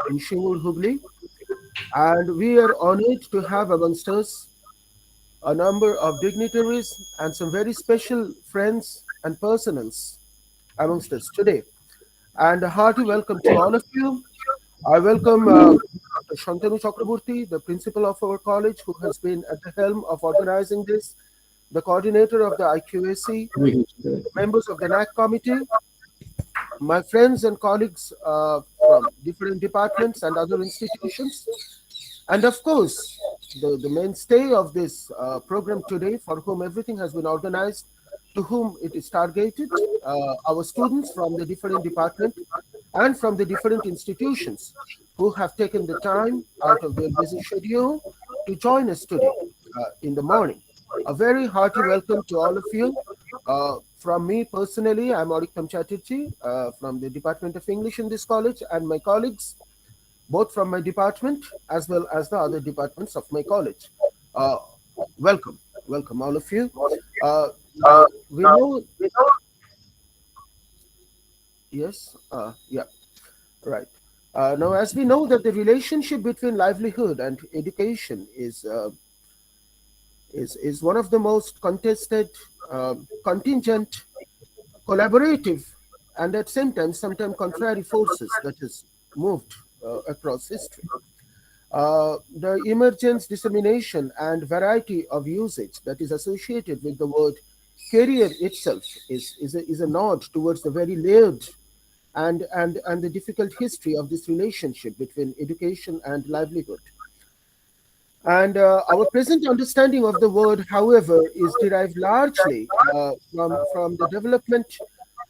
in Singur, Hooghly, and we are honored to have amongst us a number of dignitaries and some very special friends and personals amongst us today. And a hearty welcome to all of you. I welcome Dr. Shantanu Chakraborty, the principal of our college, who has been at the helm of organizing this, the coordinator of the IQAC, the members of the NAC committee, my friends and colleagues from different departments and other institutions, and of course, the mainstay of this program today, for whom everything has been organized, to whom it is targeted, our students from the different department and from the different institutions who have taken the time out of their busy schedule to join us today in the morning. A very hearty welcome to all of you. From me personally, I'm Aurikkam Chatterjee from the Department of English in this college, and my colleagues both from my department as well as the other departments of my college. Uh, welcome, welcome all of you. Now we know, yes, yeah, right. Now, as we know that the relationship between livelihood and education is one of the most contested, contingent, collaborative, and at the same time, sometimes contrary forces that has moved across history. The emergence, dissemination, and variety of usage that is associated with the word career itself is a nod towards the very layered and the difficult history of this relationship between education and livelihood. And our present understanding of the word, however, is derived largely from the development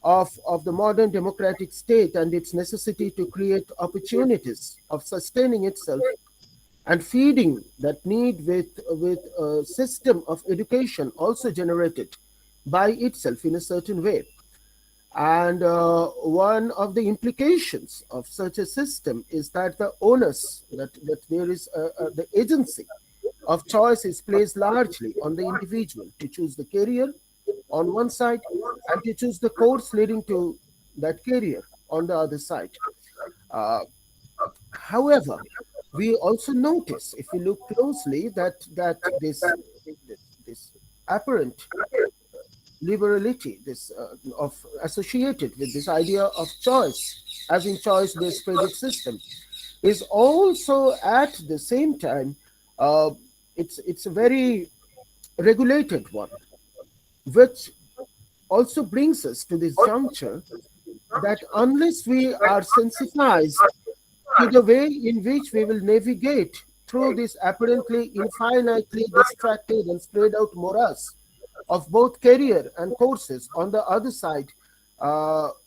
of the modern democratic state and its necessity to create opportunities of sustaining itself and feeding that need with a system of education also generated by itself in a certain way. And one of the implications of such a system is that the onus, that there is the agency of choice is placed largely on the individual to choose the career on one side and to choose the course leading to that career on the other side. Uh, However, we also notice, if we look closely, that this apparent liberality, this of associated with this idea of choice, as in choice-based credit system, is also at the same time uh, it's a very regulated one, which also brings us to this juncture that unless we are sensitized to the way in which we will navigate through this apparently infinitely distracted and spread out morass of both career and courses on the other side,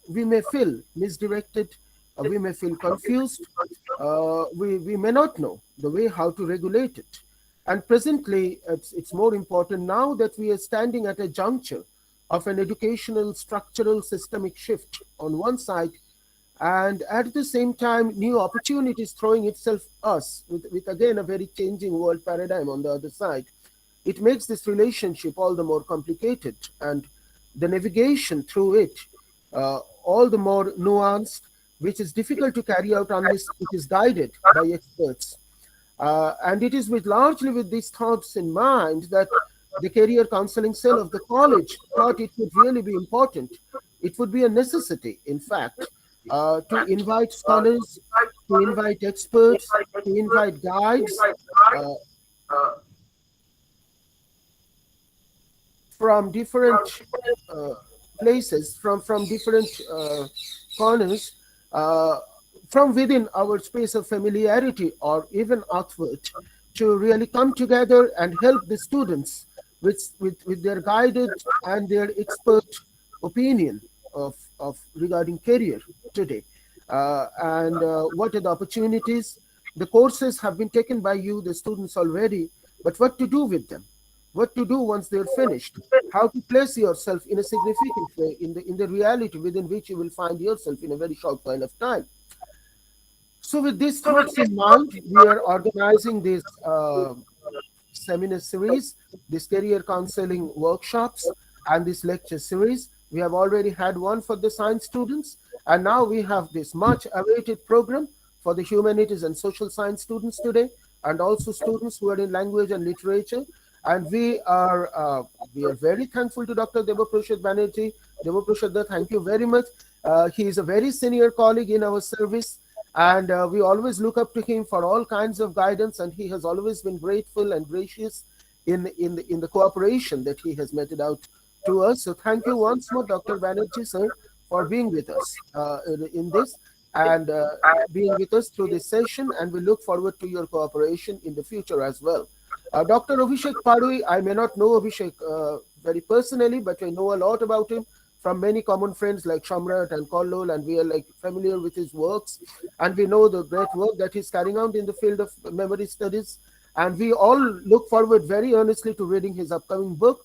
we may feel misdirected, we may feel confused, we may not know the way how to regulate it. And presently, it's more important now that we are standing at a juncture of an educational structural systemic shift on one side, and at the same time new opportunities throwing itself us with again a very changing world paradigm on the other side. It makes this relationship all the more complicated and the navigation through it all the more nuanced, which is difficult to carry out unless it is guided by experts. And it is with largely with these thoughts in mind that the career counseling cell of the college thought it would really be important. It would be a necessity, in fact, to invite scholars, to invite experts, to invite guides uh, from different uh, places, from different corners, uh, from within our space of familiarity or even outward, to really come together and help the students with their guided and their expert opinion of regarding career today. And what are the opportunities? The courses have been taken by you, the students already, but what to do with them? What to do once they're finished? How to place yourself in a significant way in the reality within which you will find yourself in a very short while of time. So, with these thoughts in mind, we are organizing this seminar series, this career counseling workshops, and this lecture series. We have already had one for the science students, and now we have this much awaited program for the humanities and social science students today, and also students who are in language and literature. And we are very thankful to Dr. Debaprasad Banerjee. Debaprasad, thank you very much. He is a very senior colleague in our service, and we always look up to him for all kinds of guidance. And he has always been grateful and gracious in the cooperation that he has meted out to us. So thank you once more, Dr. Banerjee, sir, for being with us in this, and being with us through this session. And we look forward to your cooperation in the future as well. Dr. Avishek Parui, I may not know Avishek very personally, but I know a lot about him from many common friends like Shamrat and Kollol, and we are like familiar with his works, and we know the great work that he's carrying out in the field of memory studies. And we all look forward very earnestly to reading his upcoming book.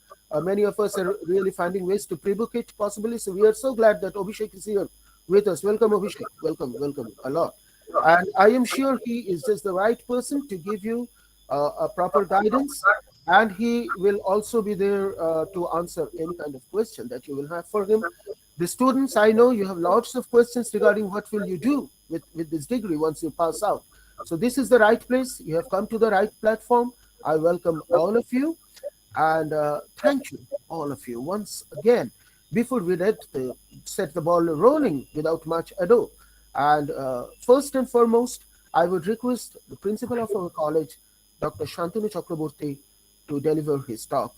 Many of us are really finding ways to pre-book it possibly. So we are so glad that Abhishek is here with us. Welcome, Abhishek. Welcome a lot. And I am sure he is just the right person to give you a proper guidance. And he will also be there to answer any kind of question that you will have for him. The students, I know you have lots of questions regarding what will you do with this degree once you pass out. So this is the right place. You have come to the right platform. I welcome all of you. And thank you, all of you, once again. Before we set the ball rolling without much ado, and first and foremost, I would request the principal of our college, Dr. Shantanu Chakraborty, to deliver his talk.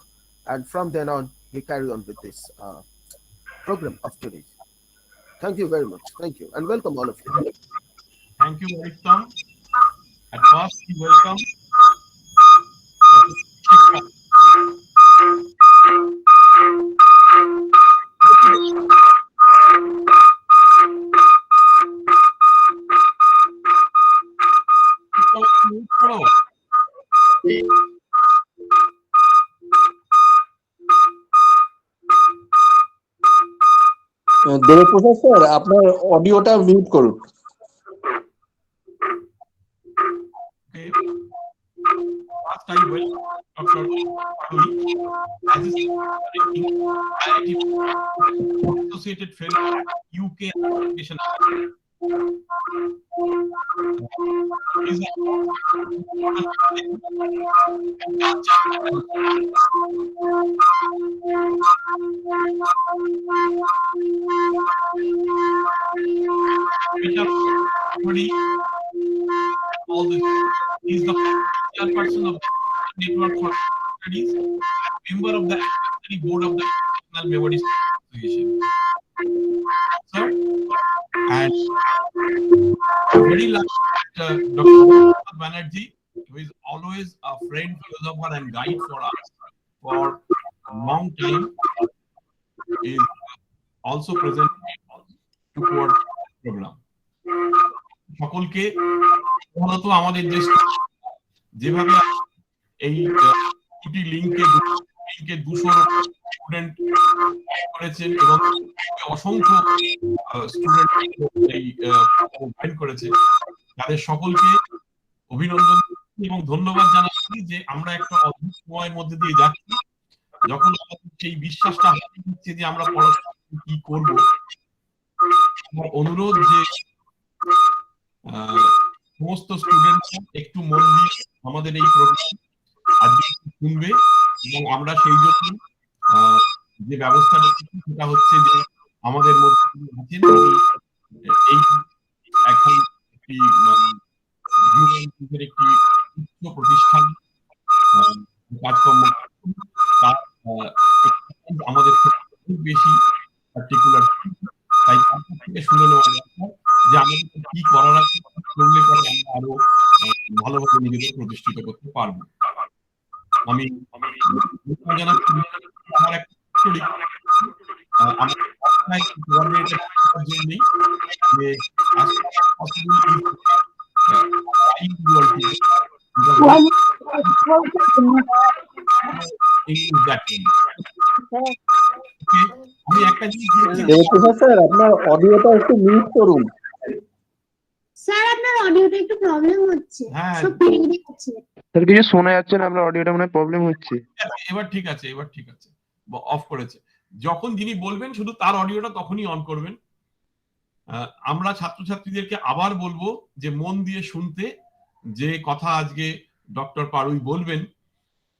And from then on, we carry on with this program of today. Thank you very much. Thank you. And welcome, all of you. Thank you, Varitham. At first, we welcome Debprasad sir, আপনার অডিওটা mute করুন। Okay. First, I welcome Dr. Parui as a IIT Associated Fellow UK Education. All this is the chairperson of the Network for Studies, member of the Advisory Board of the National Memory Association. Sir, and very lucky that Dr. Banerjee, who is always a friend, philosopher, and guide for us for a long time, is also present to coordinate the program. সকলকে মূলত আমাদের দেশ যেভাবে এই দুটি লিংকে 200 student করেছেন এবং অসংখ্য স্টুডেন্ট এই জয়েন করেছে, তাদের সকলকে অভিনন্দন এবং ধন্যবাদ জানাচ্ছি যে আমরা একটা অদ্ভুত সময়ের মধ্যে দিয়ে যাচ্ছি, যখন আমাদের সেই বিশ্বাসটা হারিয়ে যাচ্ছে যে আমরা পড়াশোনা কি করব। আমার অনুরোধ যে সমস্ত স্টুডেন্ট একটু মন দিয়ে আমাদের এই প্রোগ্রাম আজকে শুনবে, এবং আমরা সেই জন্য যে ব্যবস্থাটা সেটা হচ্ছে যে আমাদের মধ্যে আছেন এই এখন একটি হিউম্যানিটিজের একটি উচ্চ প্রতিষ্ঠান কাজকর্ম, তার আমাদের খুব বেশি পার্টিকুলার, তাই তার থেকে শুনে নেওয়া দরকার যে আমাদের কি করার আছে, করলে পরে আমরা আরো ভালোভাবে নিজেদের প্রতিষ্ঠিত করতে পারবো। আমি জানাচ্ছি আমার একটা আমি একটা জিনিস স্যার, আপনার অডিওটা একটু মিউট করুন। স্যার, আপনার অডিওটা একটু প্রবলেম হচ্ছে। হ্যাঁ স্যার, কিছু শোনা যাচ্ছে না, আপনার অডিওটা মনে হয় প্রবলেম হচ্ছে। এবার ঠিক আছে, অফ করেছে। যখন যিনি বলবেন শুধু তার অডিওটা তখনই অন করবেন। আমরা ছাত্রছাত্রীদেরকে আবার বলবো যে মন দিয়ে শুনতে, যে কথা আজকে ডক্টর পারুই বলবেন,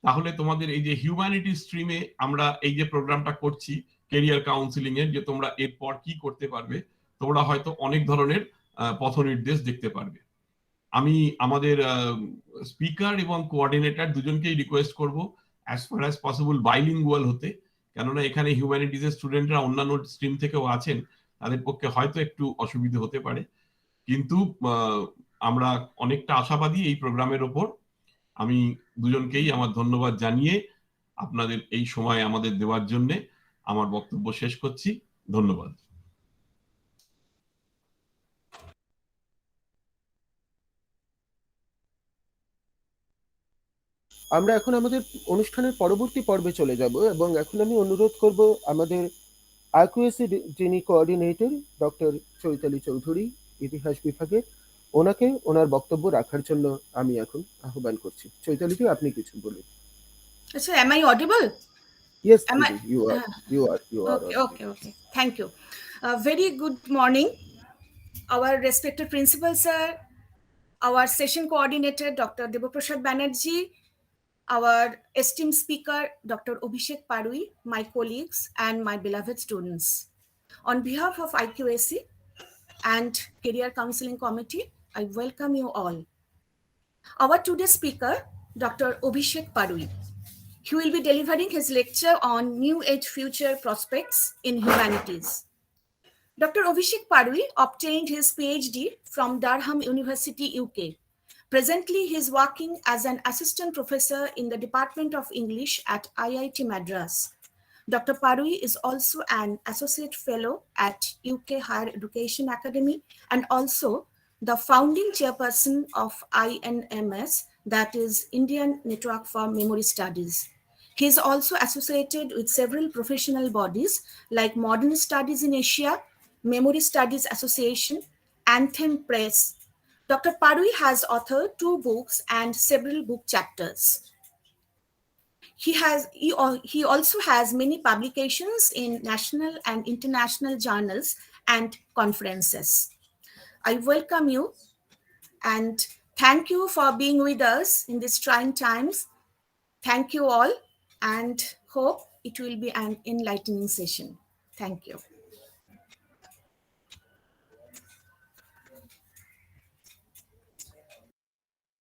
তাহলে তোমাদের এই যে হিউম্যানিটি স্ট্রিমে আমরা এই যে প্রোগ্রামটা করছি কেরিয়ার কাউন্সিলিং এর, যে তোমরা এরপর কি করতে পারবে, তোমরা হয়তো অনেক ধরনের পথ নির্দেশ দেখতে পারবে। আমি আমাদের স্পিকার এবং কোঅর্ডিনেটর দুজনকেই রিকোয়েস্ট করব as far as possible bilingual হতে, কেননা এখানে হিউম্যানিটিজ এর স্টুডেন্টরা অন্যান্য স্ট্রিম থেকেও আছেন, তাদের পক্ষে হয়তো একটু অসুবিধা হতে পারে, কিন্তু আমরা অনেকটা আশাবাদী এই প্রোগ্রামের ওপর। আমি দুজনকেই আমার ধন্যবাদ জানিয়ে আপনাদের এই সময় আমাদের দেওয়ার জন্য আমার বক্তব্য শেষ করছি। ধন্যবাদ। আমরা এখন আমাদের অনুষ্ঠানের পরবর্তী পর্বে চলে যাব এবং এখন আমি অনুরোধ করব আমাদের আইকিউএসি যিনি কোঅর্ডিনেটর ডক্টর চৈতালি চৌধুরী ইতিহাস বিভাগে, ওনাকে ওনার বক্তব্য রাখার জন্য আমি এখন আহ্বান করছি। চৈতালিজি, আপনি কিছু বলুন। So, am I audible? Yes, Am I? Didi, you are Okay, audible. okay, okay. Thank you. Very good morning, our respected principal sir, our session coordinator, Dr. Debaprasad Banerjee, our esteemed speaker, Dr. Avishek Parui, my colleagues, and my beloved students. On behalf of IQAC and Career Counseling Committee, I welcome you all. Our today's speaker, Dr. Avishek Parui. He will be delivering his lecture on New Age Future Prospects in Humanities. Dr. Avishek Parui obtained his PhD from Durham University, UK. Presently, he is working as an assistant professor in the Department of English at IIT Madras. Dr. Parui is also an associate fellow at UK Higher Education Academy and also the founding chairperson of INMS, that is Indian Network for Memory Studies. He is also associated with several professional bodies like Modern Studies in Asia, Memory Studies Association, Anthem Press. Dr. Parui has authored 2 books and several book chapters. He also has many publications in national and international journals and conferences. I welcome you and thank you for being with us in these trying times. Thank you all and hope it will be an enlightening session. Thank you.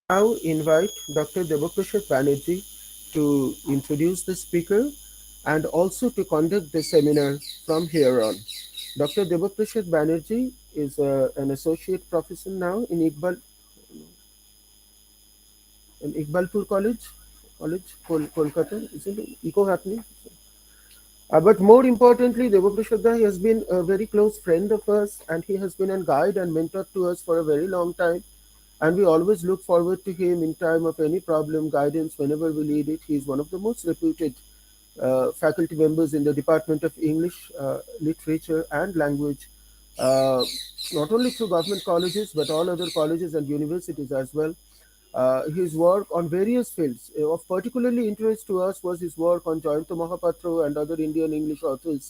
Now invite Dr. Debaprasad Banerjee to introduce the speaker and also to conduct the seminar from here on. Dr. Debaprasad Banerjee is an associate professor now in Iqbalpur College, Kolkata. Isn't it? Eco happening. But more importantly, Debaprasad has been a very close friend of us, and he has been a guide and mentor to us for a very long time. And we always look forward to him in time of any problem, guidance, whenever we need it. He is one of the most reputed faculty members in the Department of English, Literature and Language, not only through government colleges, but all other colleges and universities as well. His work on various fields. Of particularly interest to us was his work on Jayanta Mahapatra and other Indian English authors,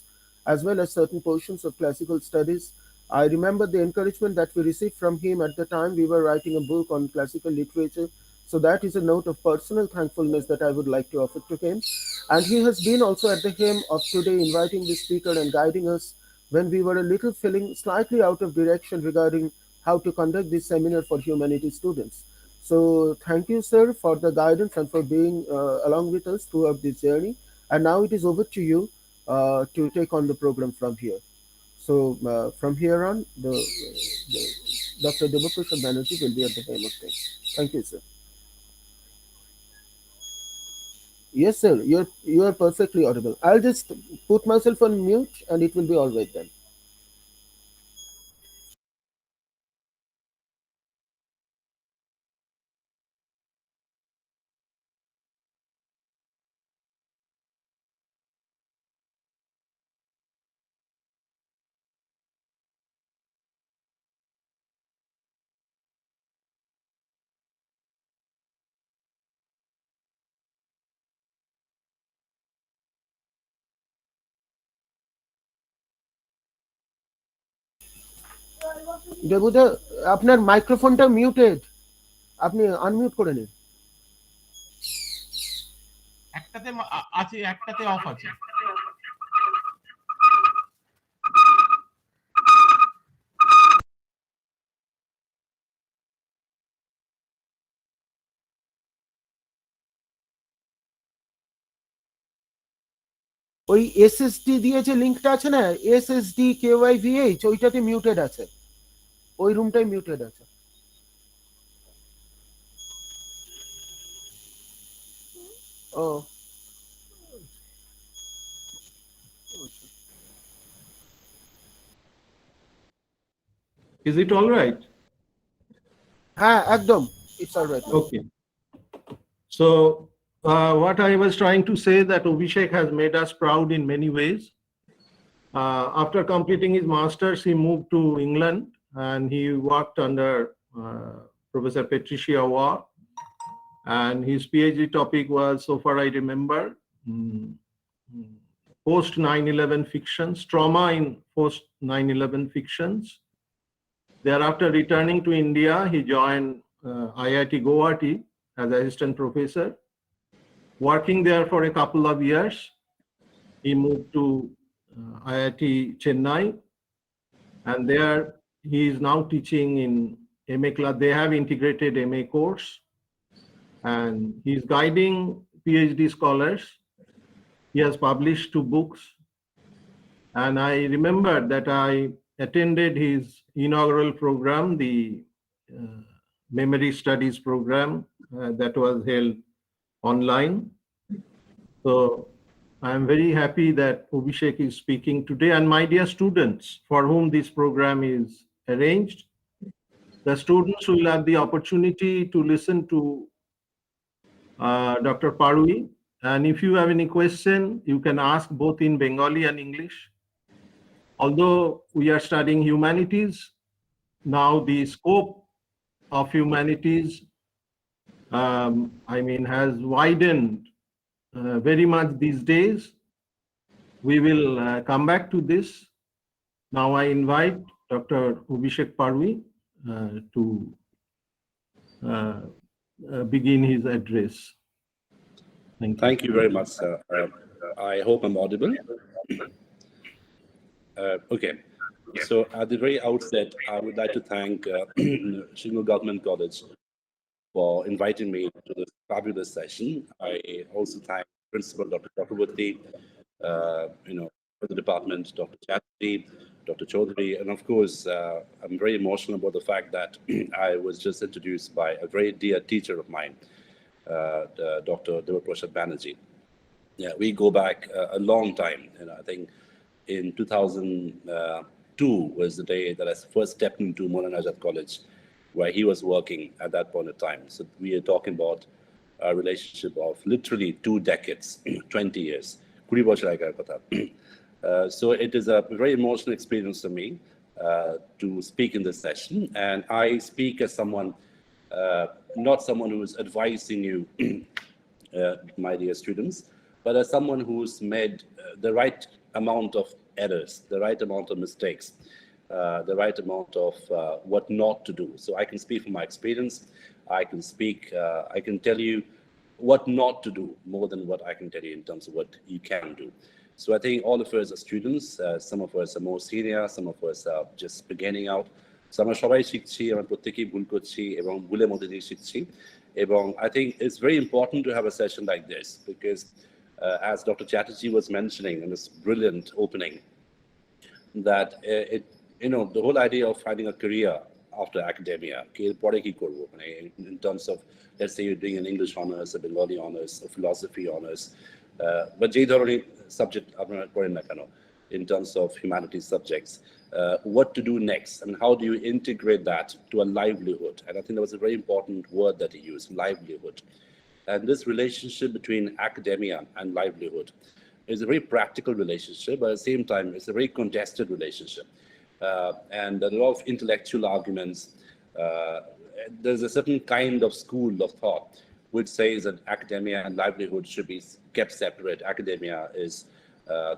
as well as certain portions of classical studies. I remember the encouragement that we received from him at the time we were writing a book on classical literature. So that is a note of personal thankfulness that I would like to offer to him. And he has been also at the helm of today, inviting the speaker and guiding us when we were a little feeling slightly out of direction regarding how to conduct this seminar for humanities students. So thank you, sir, for the guidance and for being along with us throughout this journey. And now it is over to you to take on the program from here. So from here on, the Dr. Debaprasad Banerjee will be at the helm of things. Thank you, sir. Yes, sir. You are perfectly audible. I'll just put myself on mute, and it will be all right then. দেবুদা, আপনার মাইক্রোফোনটা muted, আপনি unmute করে নিন। একটাতে আছে, একটাতে of আছে। ওই এসএসডি দিয়ে যে লিঙ্কটা আছে না, এসএসডি কেওয়াইভিএইচ, ওইটাতে মিউটেড আছে, ওই রুমটাই মিউটেড আছে। ও, Is it all right? হ্যাঁ একদম, it's alright. Okay. So what I was trying to say that Avishek has made us proud in many ways. After completing his master's, he moved to England and he worked under Professor Patricia Waugh. And his PhD topic was, so far I remember, post 9/11 fictions, trauma in post 9/11 fictions. Thereafter, returning to India, he joined IIT Guwahati as assistant professor. Working there for a couple of years, he moved to IIT Chennai, and there he is now teaching in MA class. They have integrated MA course, and he is guiding PhD scholars. He has published 2 books, and I remember that I attended his inaugural program, the memory studies program that was held online. So I am very happy that Avishek is speaking today. And my dear students, for whom this program is arranged, the students will have the opportunity to listen to Dr. Parui. And if you have any question, you can ask both in Bengali and English. Although we are studying humanities, now the scope of humanities, has widened very much these days. We will come back to this. Now I invite Dr. Avishek Parui to begin his address. Thank you very much, sir. I hope I'm audible. Okay. So at the very outset, I would like to thank Singur Government College for inviting me to this fabulous session. I also thank Principal Dr. Chakraborty, for the department, Dr. Chatterjee, Dr. Chaudhary, and of course, I'm very emotional about the fact that I was just introduced by a very dear teacher of mine, Dr. Devra Prasad Banerjee. Yeah, we go back a long time, and I think in 2002 was the day that I first stepped into Maulana Azad College, where he was working at that point of time. So we are talking about a relationship of literally 2 decades, 20 years. So it is a very emotional experience for me to speak in this session. And I speak as someone, not someone who is advising you, my dear students, but as someone who's made the right amount of errors, the right amount of mistakes, the right amount of what not to do. So I can speak from my experience. I can tell you what not to do more than what I can tell you in terms of what you can do. So I think all of us are students. Some of us are more senior, some of us are just beginning out. So আমরা সবাই শিখছি, আমরা প্রত্যেকেই ভুল করছি এবং ভুলের মধ্যে দিয়ে শিখছি। এবং I think it's very important to have a session like this because as Dr. Chatterjee was mentioning in this brilliant opening, that the whole idea of finding a career after academia, in terms of, let's say you're doing an English honors, a Bengali honors, a philosophy honors, but যে ধরনের subject আপনারা করেন না কেন in terms of humanities subjects, what to do next and how do you integrate that to a livelihood. And I think that was a very important word that he used, livelihood. And this relationship between academia and livelihood is a very practical relationship, but at the same time, it's a very contested relationship. And a lot of intellectual arguments. There's a certain kind of school of thought which says that academia and livelihood should be kept separate. Academia is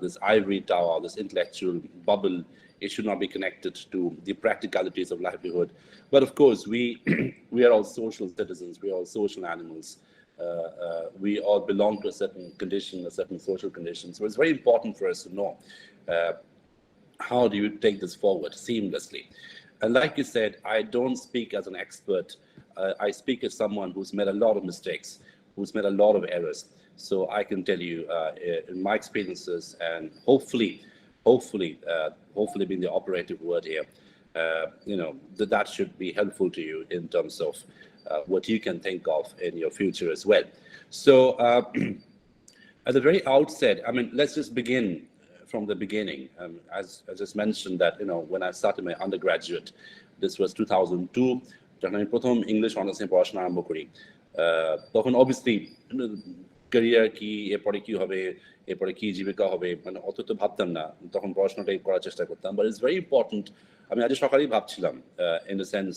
this ivory tower, this intellectual bubble It should not be connected to the practicalities of livelihood. But of course, we we are all social citizens. We are all social animals. We all belong to a certain condition, a certain social condition. So it's very important for us to know how do you take this forward seamlessly. And like you said, I don't speak as an expert. I speak as someone who's made a lot of mistakes, who's made a lot of errors. So I can tell you in my experiences, and hopefully being the operative word here, that should be helpful to you in terms of what you can think of in your future as well. So at the very outset, I mean, let's just begin from the beginning. As I just mentioned that, when I started my undergraduate, this was 2002, যখন আমি প্রথম English honours নিয়ে পড়াশোনা আরম্ভ করি, তখন obviously career কি, এরপরে কি হবে, এরপরে কি জীবিকা হবে, মানে অত তো ভাবতাম না, তখন পড়াশোনাটাই করার চেষ্টা করতাম। বাট ইটস ভেরি ইম্পর্টেন্ট, আমি আজ সকালেই ভাবছিলাম ইন দ্য সেন্স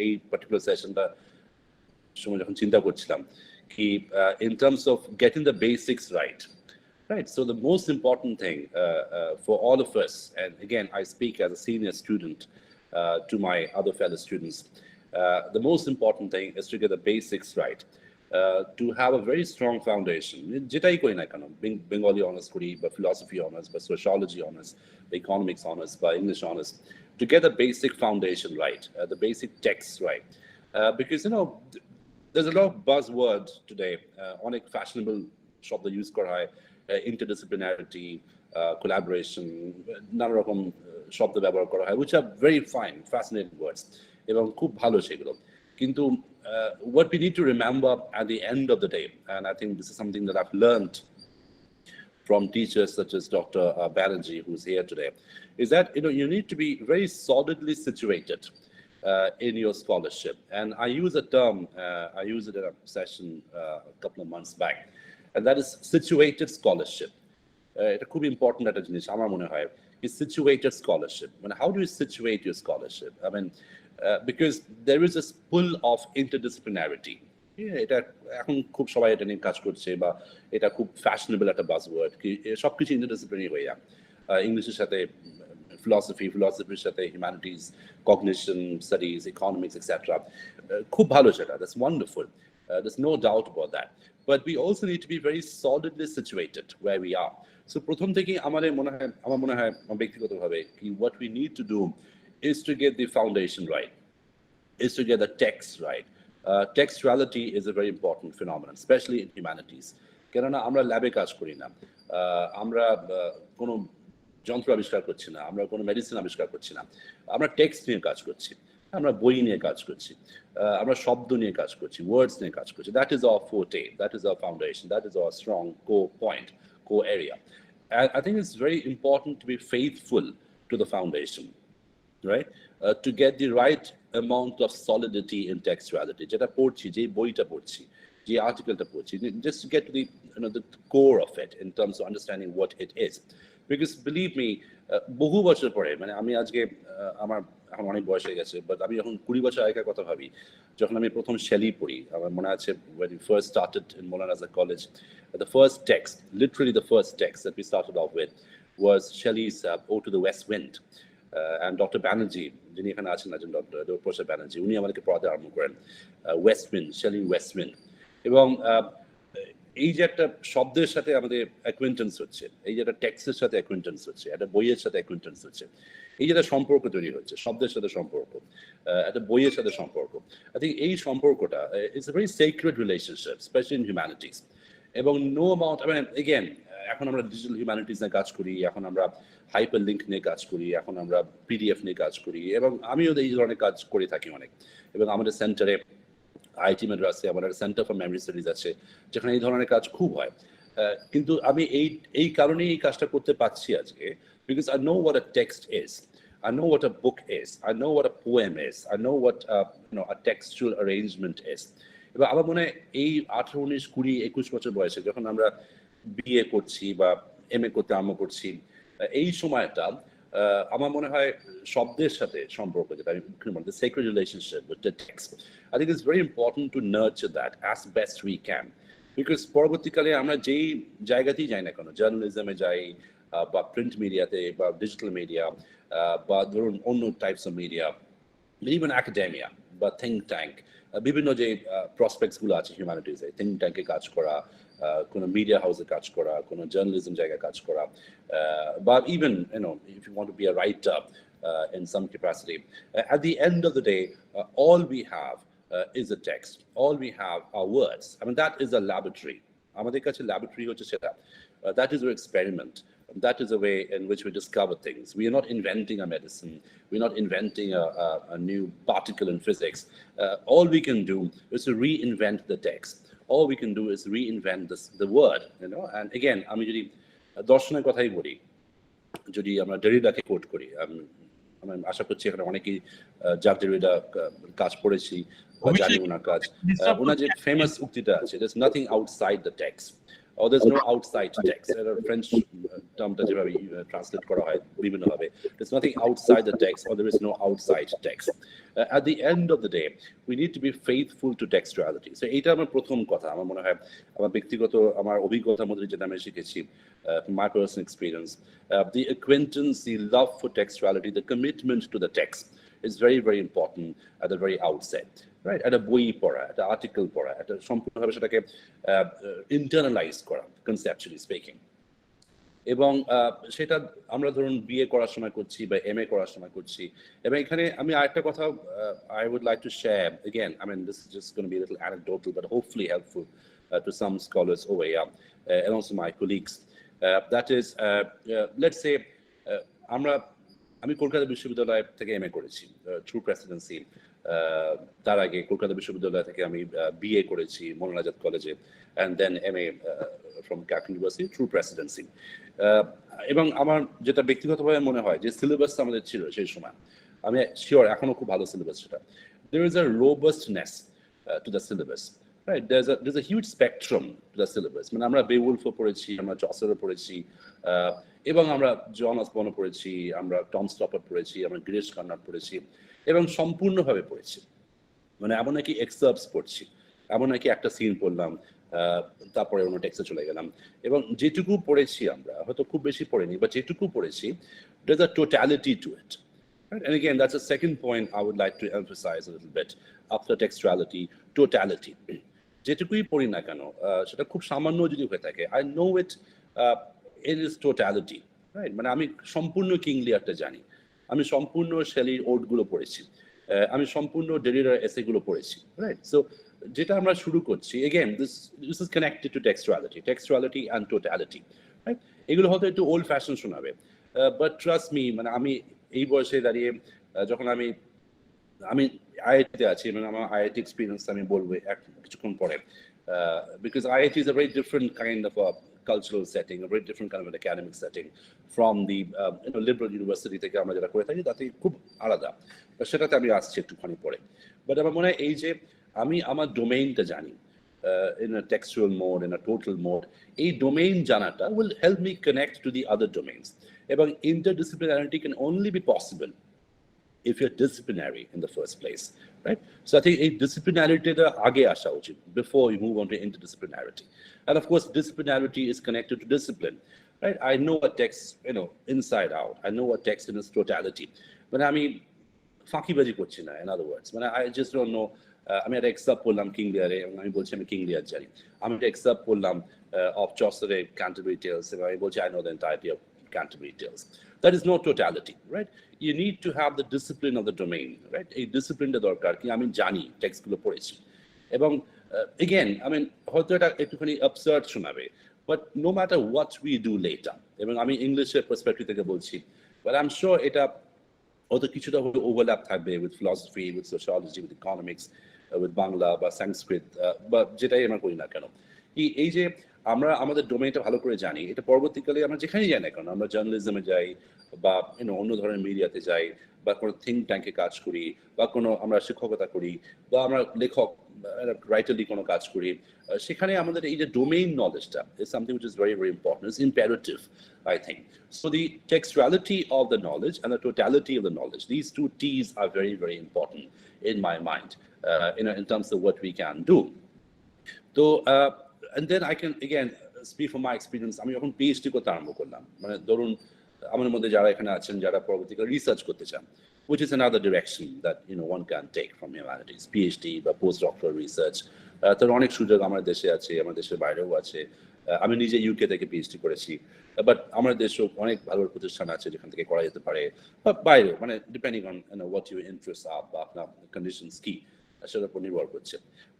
এই পার্টিকুলার সেশনটা সময় যখন চিন্তা করছিলাম কি in terms of getting the basics right. So the most important thing for all of us, and again I speak as a senior student to my other fellow students, the most important thing is to get the basics right, to have a very strong foundation. যেটাই করি না কেন, Bengali honors করি বা philosophy honors বা sociology honors বা economics honors বা English honors, to get the basic foundation right, the basic text right, because there's a lot of buzzwords today, অনেক fashionable শব্দ ইউজ করা হয়, interdisciplinarity, collaboration, নানা রকম শব্দ ব্যবহার করা হয়, which are very fine, fascinating words, এবং খুব ভালো সেগুলো। কিন্তু what we need to remember at the end of the day, and I think this is something that I've learned from teachers such as Dr. Banerjee, who's here today, is that you need to be very solidly situated in your scholarship. And I use a term, I used it in a session a couple of months back, and that is situated scholarship. It's a very important জিনিস আমার মনে হয়, is situated scholarship. I mean, how do you situate your scholarship? I mean, because there is a pull of interdisciplinarity. এটা এখন খুব সবাই এটা নিয়ে কাজ করছে, বা এটা খুব ফ্যাশনেবল একটা বাজওয়ার্ড কি সবকিছু ইন্টারডিসিপ্লিনারি হয়ে যায়, ইংলিশের সাথে ফিলসফির সাথে humanities, cognition studies, economics etcetera. খুব ভালো সেটা, that's wonderful, there's no doubt about that, but we also need to be very solidly situated where we are. So প্রথম থেকেই আমার মনে হয় ব্যক্তিগতভাবে কি what we need to do is to get the foundation right, is to get the text right. Textuality is a very important phenomenon, especially in humanities. কেননা আমরা ল্যাবে কাজ করি না, আমরা কোনো যন্ত্র আবিষ্কার করছি না, আমরা কোনো মেডিসিন আবিষ্কার করছি না, আমরা টেক্সট নিয়ে কাজ করছি, আমরা বই নিয়ে কাজ করছি, আমরা শব্দ নিয়ে কাজ করছি, ওয়ার্ডস নিয়ে কাজ করছি। That is our forte, that is our foundation, that is our strong core point, core area. And I think it's very important to be faithful to the foundation, right? To get the right amount of solidity in textuality. যেটা পড়ছি, যে বইটা পড়ছি, যে আর্টিকেলটা পড়ছি, just to get to the core of it in terms of understanding what it is. Because believe me, বহু বছর পরে, মানে আমি আজকে আমার এখন অনেক বয়স হয়ে গেছে, বাট আমি যখন 20 বছর আগেকার কথা ভাবি, যখন আমি প্রথম শেলি পড়ি, আমার মনে আছে when we first started in Mardas College, the first text, literally the first text that we started off with was Shelley's Ode to the West Wind. And Dr. Banerjee, যিনি এখানে আছেন, ডক্টর দেবপ্রসাদ ব্যানার্জি, উনি আমাদেরকে পড়াতে আরম্ভ করেন west wind, Shelley west wind. এবং এই যে একটা শব্দের সাথে আমাদের অ্যাকুয়েন্টেন্স হচ্ছে, এই যে একটা টেক্সটের সাথে অ্যাকুয়েন্টেন্স হচ্ছে, একটা বইয়ের সাথে অ্যাকুয়েন্টেন্স হচ্ছে, এই যে একটা সম্পর্ক তৈরি হচ্ছে, শব্দের সাথে সম্পর্ক, একটা বইয়ের সাথে সম্পর্ক, আই থিঙ্ক এই সম্পর্কটা it's a very secret relationship, specially in humanities. এবং নো অ্যামাউন্ট, মানে এগেন, এখন আমরা ডিজিটাল হিউম্যানিটিস নিয়ে কাজ করি, এখন আমরা হাইপার লিঙ্ক নিয়ে কাজ করি, এখন আমরা পিডিএফ নিয়ে কাজ করি, এবং আমিও এই ধরনের কাজ করে থাকি অনেক। এবং আমাদের সেন্টারে, IIT মাদ্রাসে আমাদের সেন্টার ফর মেমরি স্টাডিজ আছে, যেখানে এই ধরনের কাজ খুব হয়। কিন্তু আমি এই কারণেই এই কাজটা করতে পারছি আজকে, because I know what a text is, I know what a book is, I know what a poem is, I know what a textual arrangement is. এবার আমার মনে হয় এই 18, 19, 20, 21 বছর বয়সে যখন আমরা বিএ করছি বা MA করতে আরম্ভ করছি, এই সময়টা আমার মনে হয় শব্দের সাথে সম্পর্ক, যেটা আমি বলতে sacred relationship with the text, I think it's very important to nurture that as best we can, because পরবর্তীকালে আমরা যেই জায়গাতেই যাই না কেন, জার্নালিজমে যাই বা প্রিন্ট মিডিয়াতে বা ডিজিটাল মিডিয়া, বা ধরুন অন্য types of media, even academia বা থিঙ্ক ট্যাঙ্ক, বিভিন্ন যে প্রসপেক্টসগুলো আছে হিউম্যানিটিসে, থিঙ্ক ট্যাঙ্কে কাজ করা, কোনো মিডিয়া হাউসে কাজ করা, কোনো জার্নালিজম জায়গায় কাজ করা, বা even if you want to be a writer in some capacity. At the end of the day, all we have is a text. All we have are words. I mean, that is a laboratory. আমাদের কাছে laboratory হচ্ছে সেটা. That is our experiment. That is a way in which we discover things. We are not inventing a medicine. We're not inventing a new particle in physics. All we can do is to reinvent the text. All we can do is reinvent the word. And again, আমি যদি দর্শনের কথাই বলি, যদি আমরা ডেরিডাকে coat করি, আমি আশা করছি এখানে অনেকেই জাক ডেরিডা কাজ পড়েছি বা জানি ওনার কাজ। ওনার যে ফেমাস উক্তিটা আছে, there's nothing outside the text, or there's no outside text. French টার্মটা যেভাবে ট্রান্সলেট করা হয় বিভিন্নভাবে, there's nothing outside the text, or there is no outside text. At the end of the day, we need to be faithful to textuality. So এইটা আমার প্রথম কথা। আমার মনে হয় আমার ব্যক্তিগত আমার অভিজ্ঞতার মধ্যে যেটা আমি শিখেছি, my personal experience, the acquaintance, the love for textuality, the commitment to the text is very, very important at the very outset. Right? একটা বই পড়া, একটা আর্টিকেল পড়া, একটা সম্পূর্ণভাবে সেটাকে ইন্টারনালাইজ করা, কনসেপচুয়ালি স্পিকিং। এবং সেটা আমরা ধরুন বিএ করার সময় করছি বা এমএ করার সময় করছি। এবং এখানে আমি আরেকটা কথা I would like to share again. I mean, this is just going to be a little anecdotal, but hopefully helpful to some scholars over here and also my colleagues. That is, let's say আমি কলকাতা বিশ্ববিদ্যালয় থেকে MA করেছি through Presidency. তার আগে কলকাতা বিশ্ববিদ্যালয় থেকে আমি BA করেছি মৌলানা আজাদ কলেজে, and then MA from Calcutta university through Presidency. এবং আমার যেটা ব্যক্তিগতভাবে মনে হয় যে সিলেবাসটা আমাদের ছিল সেই সময়, আমি শিওর এখনো খুব ভালো সিলেবাস সেটা, there is a robustness to the syllabus. Right, there's a huge spectrum to the syllabus. মানে আমরা বেউলফও পড়েছি, আমরা চসারও পড়েছি, এবং আমরা জন অসবর্ন পড়েছি, আমরা টম স্টপার পড়েছি, আমরা গিরিশ কার্নাড পড়েছি, এবং সম্পূর্ণভাবে পড়েছি। মানে এমন নাকি এক্সার্পস পড়ছি, এমন নাকি একটা সিন পড়লাম, তারপরে অন্য টেক্সটে চলে গেলাম, এবং যেটুকু পড়েছি আমরা হয়তো খুব বেশি পড়িনি, বা যেটুকু পড়েছি there's a totality to it. Right? And again, that's a second point I would like to emphasize a little bit. After textuality, totality. যেটুকুই পড়ি না কেন, সেটা খুব সামান্য যদি হয়ে থাকে, I know it in its totality. Right? মানে আমি সম্পূর্ণ কিং লিয়ারটা জানি, আমি সম্পূর্ণ শেলির ওডগুলো পড়েছি, আমি সম্পূর্ণ ডেরিডার এসেগুলো পড়েছি। রাইট? সো যেটা আমরা শুরু করছি, again, this is connected to textuality and totality. Right? এগুলো হয়তো একটু ওল্ড ফ্যাশন শোনাবে, বাট ট্রাস্ট মি, মানে আমি এই বয়সে দাঁড়িয়ে যখন আমি আইআইটিতে আছি, মানে আমার আইআইটি এক্সপিরিয়েন্স আমি বলবো কিছুক্ষণ পরে, because IIT is a very different kind of a cultural setting, a very different kind of an academic setting from the liberal university থেকে আমরা যেটা করে থাকি তাতে খুব আলাদা, সেটাতে আমি আসছি একটুখানি পরে। বাট আমার মনে হয় এই যে আমি আমার ডোমেইনটা জানি in a textual mode, in a total mode, এই ডোমেইন জানাটা will help me connect to the other domains. এবং interdisciplinarity can only be possible if you're disciplinary in the first place, right? So I think a disciplinarity aage asha uchit before you move on to interdisciplinarity. And of course, disciplinarity is connected to discipline, right? I know a text, inside out. I know a text in its totality. But I mean, ফাঁকিবাজি করছি না, in other words. মানে I just don't know. আমি একটা এক্সাপ করলাম king লিয়ারে, এবং আমি বলছি আমি কিং লিয়ার জানি। আমি একটা এক্সাপ করলাম অফ চসারের ক্যান্টারবারি টেলস, এবং আমি বলছি I know the entirety of Canterbury Tales. That is not totality, right? You need to have the discipline of the domain, right? A discipline টা দরকার কি আমি জানি টেক্সটগুলো পড়েছি। এবং again, I mean, হয়তো এটা একটুখানি absurd শোনাবে, but no matter what we do later, এবং আমি ইংলিশের পার্সপেক্টিভ থেকে বলছি, but I'm sure এটা হয়তো কিছুটা হলে ওভারল্যাপ থাকবে with philosophy, with sociology, with economics, with Bangla বা সংস্কৃত, বা যেটাই আমরা করি না কেন, এই যে আমরা আমাদের ডোমেইনটা ভালো করে জানি, এটা পরবর্তীকালে আমরা যেখানেই যাই না কেন, আমরা জার্নালিজমে যাই বা অন্য ধরনের মিডিয়াতে যাই, বা কোনো থিঙ্ক ট্যাঙ্কে কাজ করি, বা কোনো আমরা শিক্ষকতা করি, বা আমরা লেখক রাইটারলি কোনো কাজ করি, সেখানে আমাদের এই যে domain নলেজটা is something which is very, very important. It's imperative, I think. So the textuality of the knowledge and the totality of the knowledge, these two T's are very, very important in my mind, in terms of what we can do. So, and then I can again speak from my experience. আমি যখন PhD করতে আরম্ভ করলাম, মানে ধরুন আমাদের মধ্যে যারা এখানে আছেন যারা পরবর্তীকালে রিসার্চ করতে চান, which is another direction that one can take from humanities, PhD বা পোস্ট ডক্টরাল রিসার্চ। তার অনেক সুযোগ আমাদের দেশে আছে, আমাদের দেশের বাইরেও আছে। আমি নিজে ইউকে থেকে পিএইচডি করেছি, বাট আমাদের দেশেও অনেক ভালো প্রতিষ্ঠান আছে যেখান থেকে করা যেতে পারে, বা বাইরে, মানে depending on what your interest আর বা আপনার কন্ডিশনস কি সেটার উপর নির্ভর করছে।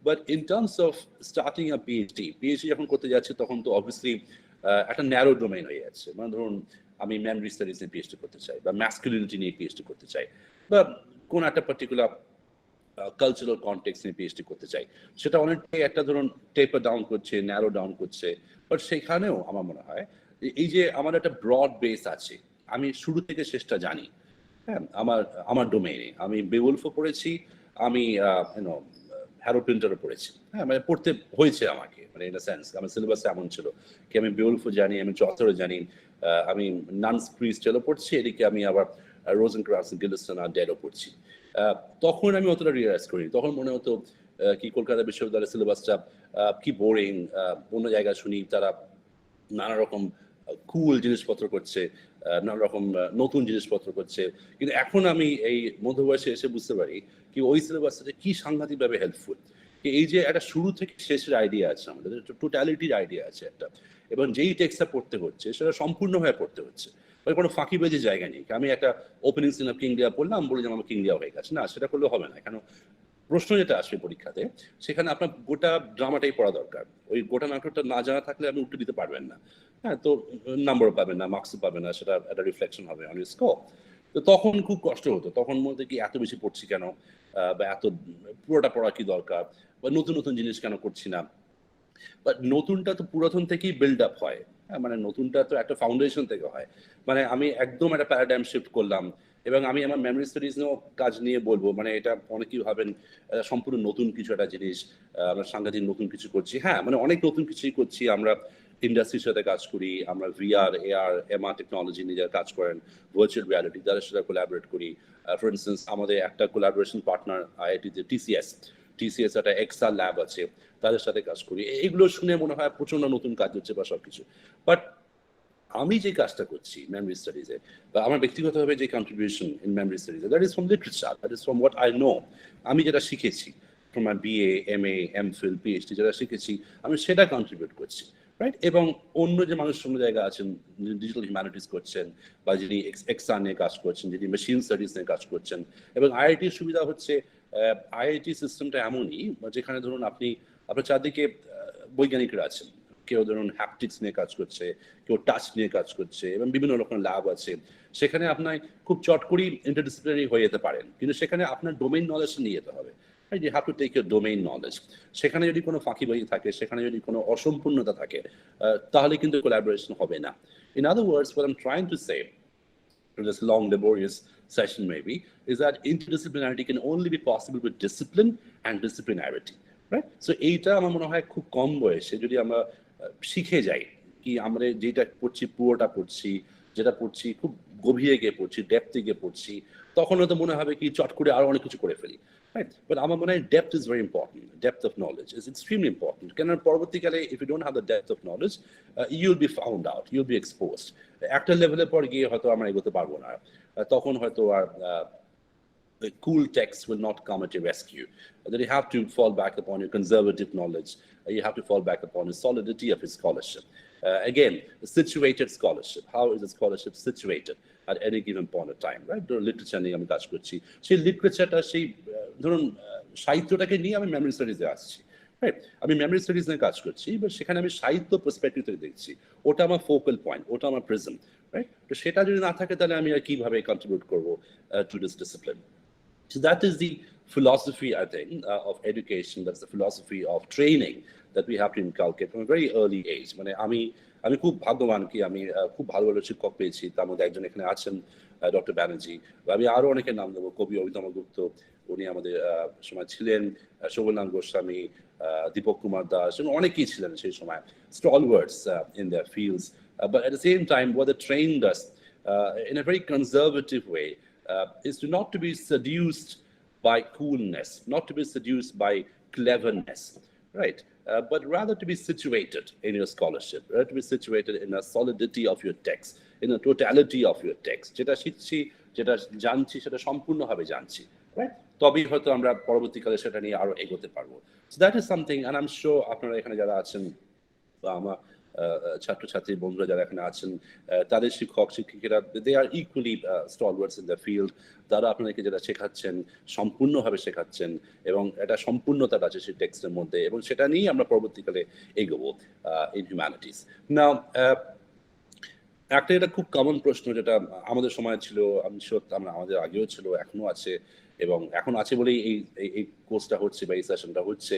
But in terms of starting a PhD যখন করতে যাচ্ছি তখন তো অবভিয়াসলি একটা ন্যারো ডোমেইন হয়ে যাচ্ছে। মানে ধরুন আমি মেমরি স্টাডিজ নিয়ে পিএইচডি করতে চাই, বা ম্যাসকুলিনিটি নিয়ে পিএইচডি করতে চাই, বা কোন একটা পার্টিকুলার কালচারাল কনটেক্সট নিয়ে পিএইচডি করতে চাই, সেটা অনেকটাই একটা ধরুন টেপার ডাউন করছে, ন্যারো ডাউন করছে। বাট সেখানেও আমার মনে হয় এই যে আমার একটা ব্রড বেস আছে, আমি শুরু থেকে শেষটা জানি। হ্যাঁ, আমার ডোমেইনে আমি বেউলফও পড়েছি, আমি হ্যারো প্রিন্টারও পড়েছি। হ্যাঁ, মানে পড়তে হয়েছে আমাকে, মানে ইন আ সেন্স আমার সিলেবাস এমন ছিল কি আমি বেউলফও জানি, আমি চথরও জানি, আমি নান্স প্রিস্টেলও পড়ছি, এদিকে আমি আবার রোজেনক্রান্টজ, গিলস্টন আর ডেডও পড়ছি। তখন আমি অতটা রিয়ালাইজ করি, তখন মনে হতো কি কলকাতা বিশ্ববিদ্যালয়ের সিলেবাসটা কি বোরিং। অন্য জায়গায় শুনি তারা নানা রকম কুল জিনিসপত্র করছে, নানা রকম নতুন জিনিসপত্র করছে, কিন্তু এখন আমি এই মধ্যবয়সে এসে বুঝতে পারি কি ওই সিলেবাসটা কি সাংঘাতিকভাবে হেল্পফুল। এই যে একটা শুরু থেকে শেষের আইডিয়া আছে, আমাদের টোটালিটির আইডিয়া আছে একটা, এবং যেই টেক্সটটা পড়তে হচ্ছে সেটা সম্পূর্ণভাবে পড়তে হচ্ছে, মানে কোনো ফাঁকিবাজির জায়গা নেই। আমি একটা ওপেনিং সিন অফ কিং লিয়ার পড়লাম, বলে যে আমার কিং লিয়ার হয়ে গেছে, না, সেটা করলে হবে না। কেন, প্রশ্ন যেটা আসবে পরীক্ষাতে সেখানে আপনার গোটা ড্রামাটাই পড়া দরকার। ওই গোটা নাটকটা না জানা থাকলে আপনি উত্তর দিতে পারবেন না। হ্যাঁ, তো নাম্বারও পাবেন না, মার্কসও পাবেন না, সেটা একটা রিফ্লেকশন হবে অন ইউর স্কোর। তো তখন খুব কষ্ট হতো, তখন মধ্যে কি এত বেশি পড়ছি কেন, বা এত পুরোটা পড়া কি দরকার, বা নতুন নতুন জিনিস কেন করছি না। বাট নতুনটা তো পুরাতন থেকেই বিল্ড আপ হয়। হ্যাঁ, মানে নতুনটা তো একটা ফাউন্ডেশন থেকে হয়। মানে আমি একদম একটা প্যারাডাইম শিফট করলাম, এবং আমি আমার মেমরি স্টাডিজ নিয়েও কাজ নিয়ে বলবো, মানে এটা অনেকেই ভাবেন সম্পূর্ণ নতুন কিছু একটা জিনিস, আমরা সাংঘাতিক নতুন কিছু করছি। হ্যাঁ, মানে অনেক নতুন কিছুই করছি আমরা। ইন্ডাস্ট্রির সাথে কাজ করি আমরা, ভিআর, এআর, এমআর টেকনোলজি নিয়ে যারা কাজ করেন, ভার্চুয়াল রিয়ালিটি, তাদের সাথে কোলাবরেট করি। ফর ইনস্টেন্স আমাদের একটা কোলাবোরেশন পার্টনার আইআইটিতে টিসিএস একটা এক্সআর ল্যাব আছে, তাদের সাথে কাজ করি। এগুলো শুনে মনে হয় প্রচন্ড নতুন কাজ হচ্ছে বা সবকিছু। বাট আমি যে কাজটা করছি মেমরি স্টাডিজে, বা আমার ব্যক্তিগতভাবে যে কন্ট্রিবিউশন ইন মেমরি স্টাডিজে, that is from literature, that is from what I know. আমি যেটা শিখেছি from my BA, MA, MPhil, PhD, যেটা শিখেছি আমি সেটা কন্ট্রিবিউট করছি, রাইট? এবং অন্য যে মানুষ অন্য জায়গায় আছেন, ডিজিটাল হিউম্যানিটিস করছেন, বা যিনি এক্সআর নিয়ে কাজ করছেন, যিনি মেশিন স্টাডিজ নিয়ে কাজ করছেন। এবং আইআইটির সুবিধা হচ্ছে আইআইটি সিস্টেমটা এমনই যেখানে ধরুন আপনার চারদিকে বৈজ্ঞানিকরা আছেন, কেউ ধরুন হ্যাপটিক্স নিয়ে কাজ করছে, কেউ টাচ নিয়ে কাজ করছে, এবং বিভিন্ন রকমের ল্যাব আছে। সেখানে আপনার খুব চট করেই ইন্টারডিসিপ্লিনারি হয়ে যেতে পারেন, কিন্তু সেখানে আপনার ডোমেইন নলেজটা নিয়ে যেতে হবে। You have to take your domain knowledge. সেখানে যদি কোনো ফাঁকিবাজি থাকে, সেখানে যদি কোনো অসম্পূর্ণতা থাকে, তাহলে কিন্তু কোলাবোরেশন হবে না। In other words, what I'm trying to say to this long laborious session maybe is that interdisciplinarity can only be possible with discipline and disciplinarity, right? So এইটা আমার মনে হয় খুব কম বয়সে যদি আমরা শিখে যাই, কি আমরা যেটা পড়ছি পুরোটা পড়ছি, যেটা পড়ছি খুব গভীরে গিয়ে পড়ছি, ডেপথে গিয়ে পড়ছি, তখন হয়তো মনে হবে কি চট করে আরো অনেক কিছু করে ফেলি, right? But আমার মনে হয় depth is very important. Depth of knowledge is extremely important. কেন পরবর্তীকালে if you don't have the depth of knowledge, you'll be found out, you'll be exposed. একটা লেভেলের পর গিয়ে হয়তো আমরা এগোতে পারবো না, তখন হয়তো আর the cool text will not come at your rescue. That you have to fall back upon your conservative knowledge. You have to fall back upon the solidity of his scholarship. Again, situated scholarship. How is the scholarship situated at any given point of time, right? The literature নিয়ে আমি কাজ করছি, সেই লিটারেচারটা, সেই ধরুন সাহিত্যটাকে নিয়ে আমি memory স্টাডিজে আসছি, রাইট? আমি মেমরি স্টাডিজ নিয়ে কাজ করছি, বাট সেখানে আমি সাহিত্য পার্সপেক্টিভ থেকে দেখছি, ওটা আমার ফোকাল পয়েন্ট, ওটা আমার প্রিজম, রাইট? তো সেটা যদি না থাকে তাহলে আমি আর কিভাবে কন্ট্রিবিউট করবো to this discipline? So that is the philosophy, I think, of education. That's the philosophy of training that we have to inculcate from a very early age. মানে আমি খুব ভাগ্যবান কি আমি খুব ভালো ভালো শিক্ষক পেয়েছি। তার মধ্যে একজন এখানে আছেন, ডক্টর ব্যানার্জি। আমি আরো অনেকের নাম দেবো, কবি অভিতম গুপ্ত, উনি আমাদের সময় ছিলেন, শোভনলাল গোস্বামী, দীপক কুমার দাস, এবং অনেকেই ছিলেন সেই সময়, stalwarts in their fields. But at the same time, what they trained us in a very conservative way is not to be seduced by coolness, not to be seduced by cleverness, right? But rather to be situated in your scholarship, rather to be situated in a solidity of your text, in a totality of your text, যেটা শিখছি, যেটা জানছি, সেটা সম্পূর্ণভাবে জানছি, right? তবেই হয়তো আমরা পরবর্তীকালে সেটা নিয়ে আরো এগোতে পারবো। So that is something, and I'm sure আপনারা এখানে যারা আছেন বা আমার ছাত্রছাত্রী বন্ধুরা যারা এখানে আছেন, তাদের শিক্ষক শিক্ষিকারা, they are equally stalwarts in the field. তারা আপনাদেরকে যেটা শেখাচ্ছেন সম্পূর্ণভাবে শেখাচ্ছেন এবং এটা সম্পূর্ণতা আছে সেই টেক্সটের মধ্যে, এবং সেটা নিয়েই আমরা পরবর্তীকালে এগোবো ইন হিউম্যানিটিস। নাও এটা খুব কমন প্রশ্ন যেটা আমাদের সময় ছিল, আমি শিওর আমাদের আগেও ছিল, এখনো আছে, এবং এখন আছে বলেই এই কোর্সটা হচ্ছে বা এই সেশনটা হচ্ছে,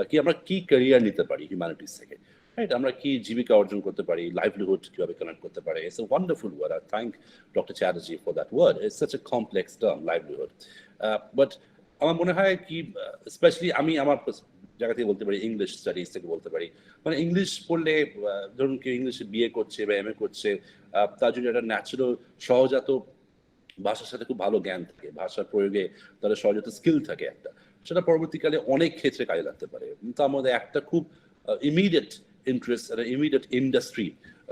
কি আমরা কি ক্যারিয়ার নিতে পারি হিউম্যানিটিস থেকে, রাইট? আমরা কি জীবিকা অর্জন করতে পারি, লাইভলিহুড কিভাবে কানেক্ট করতে পারি। It's a wonderful word. I thank doctor Chatterjee for that word. It's such a complex term, livelihood. But আমার মনে হয় কি, স্পেশালি আমি আমার জায়গা থেকে বলতে পারি, ইংলিশ স্টাডিজ থেকে বলতে পারি, মানে ইংলিশ পড়লে, ধরুন কেউ ইংলিশে বিএ করছে বা এমএ করছে, তার জন্য একটা ন্যাচারাল সহজাত ভাষার সাথে খুব ভালো জ্ঞান থাকে, ভাষার প্রয়োগে তাদের সহজাত স্কিল থাকে একটা, সেটা পরবর্তীকালে অনেক ক্ষেত্রে কাজে লাগতে পারে। তার মধ্যে একটা খুব ইমিডিয়েট ইন্টারেস্ট, একটা ইমিডিয়েট ইন্ডাস্ট্রি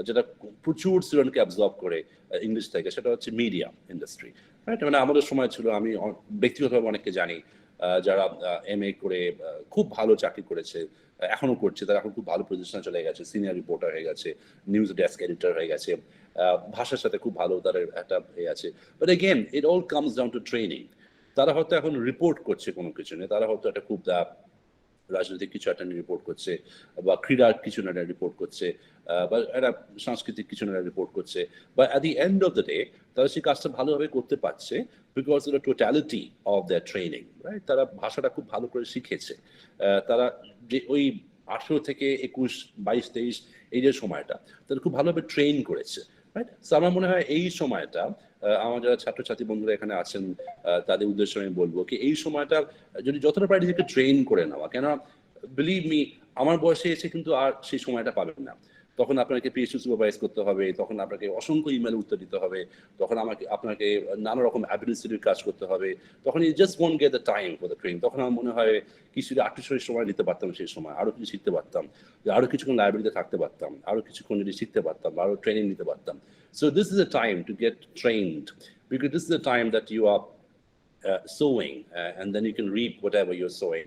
যেটা প্রচুর স্টুডেন্টকে অ্যাবজর্ব করে ইংলিশ থেকে, সেটা হচ্ছে মিডিয়া ইন্ডাস্ট্রি, রাইট? মানে আমাদের সময় ছিল, আমি ব্যক্তিগতভাবে অনেককে জানি যারা এমএ করে খুব ভালো চাকরি করেছে, এখনো করছে, তারা এখন খুব ভালো পজিশনে চলে গেছে, সিনিয়র রিপোর্টার হয়ে গেছে, নিউজ ডেস্ক এডিটর হয়ে গেছে, ভাষার সাথে খুব ভালো তাদের একটা আছে। But again it all comes down to training. তারা হয়তো এখন রিপোর্ট করছে কোনো কিছু নিয়ে, তারা হয়তো একটা খুব রাজনৈতিক কিছু একটা রিপোর্ট করছে, বা ক্রীড়ার কিছু একটা রিপোর্ট করছে, বা একটা সাংস্কৃতিক কিছু একটা রিপোর্ট করছে, বা at the end of the day তারা সেই কাজটা ভালোভাবে করতে পারছে because of the totality of their training, right? তারা ভাষাটা খুব ভালো করে শিখেছে। তারা যে ওই 18 থেকে 21, 22, 23 এই যে সময়টা তারা খুব ভালোভাবে ট্রেন করেছে, রাইট? সো আমার মনে হয় এই সময়টা, আমার যারা ছাত্রছাত্রী বন্ধুরা এখানে আছেন তাদের উদ্দেশ্যে আমি বলবো কি, এই সময়টা যদি যতটা পারি নিজেকে ট্রেন করে নেওয়া। কেন, বিলিভ মি, আমার বয়সে এসে কিন্তু আর সেই সময়টা পাবেন না। তখন আপনাকে পিএইচডি সুপারভাইজ করতে হবে, তখন আপনাকে অসংখ্য ইমেল উত্তর দিতে হবে, তখন আপনাকে নানা রকম অ্যাডমিনিস্ট্রেটিভ কাজ করতে হবে, তখন you just won't get the time for the training. তখন আমার মনে হয় কিছু আর্টিফিশিয়াল সময় নিতে পারতাম, সেই সময় আরো কিছু শিখতে পারতাম, আরো কিছুক্ষণ লাইব্রেরিতে থাকতে পারতাম, আরো কিছুক্ষণ যদি শিখতে পারতাম, আরো ট্রেনিং নিতে পারতাম। So this is a time to get trained, because this is the time that you are sowing, and then you can reap whatever you're sowing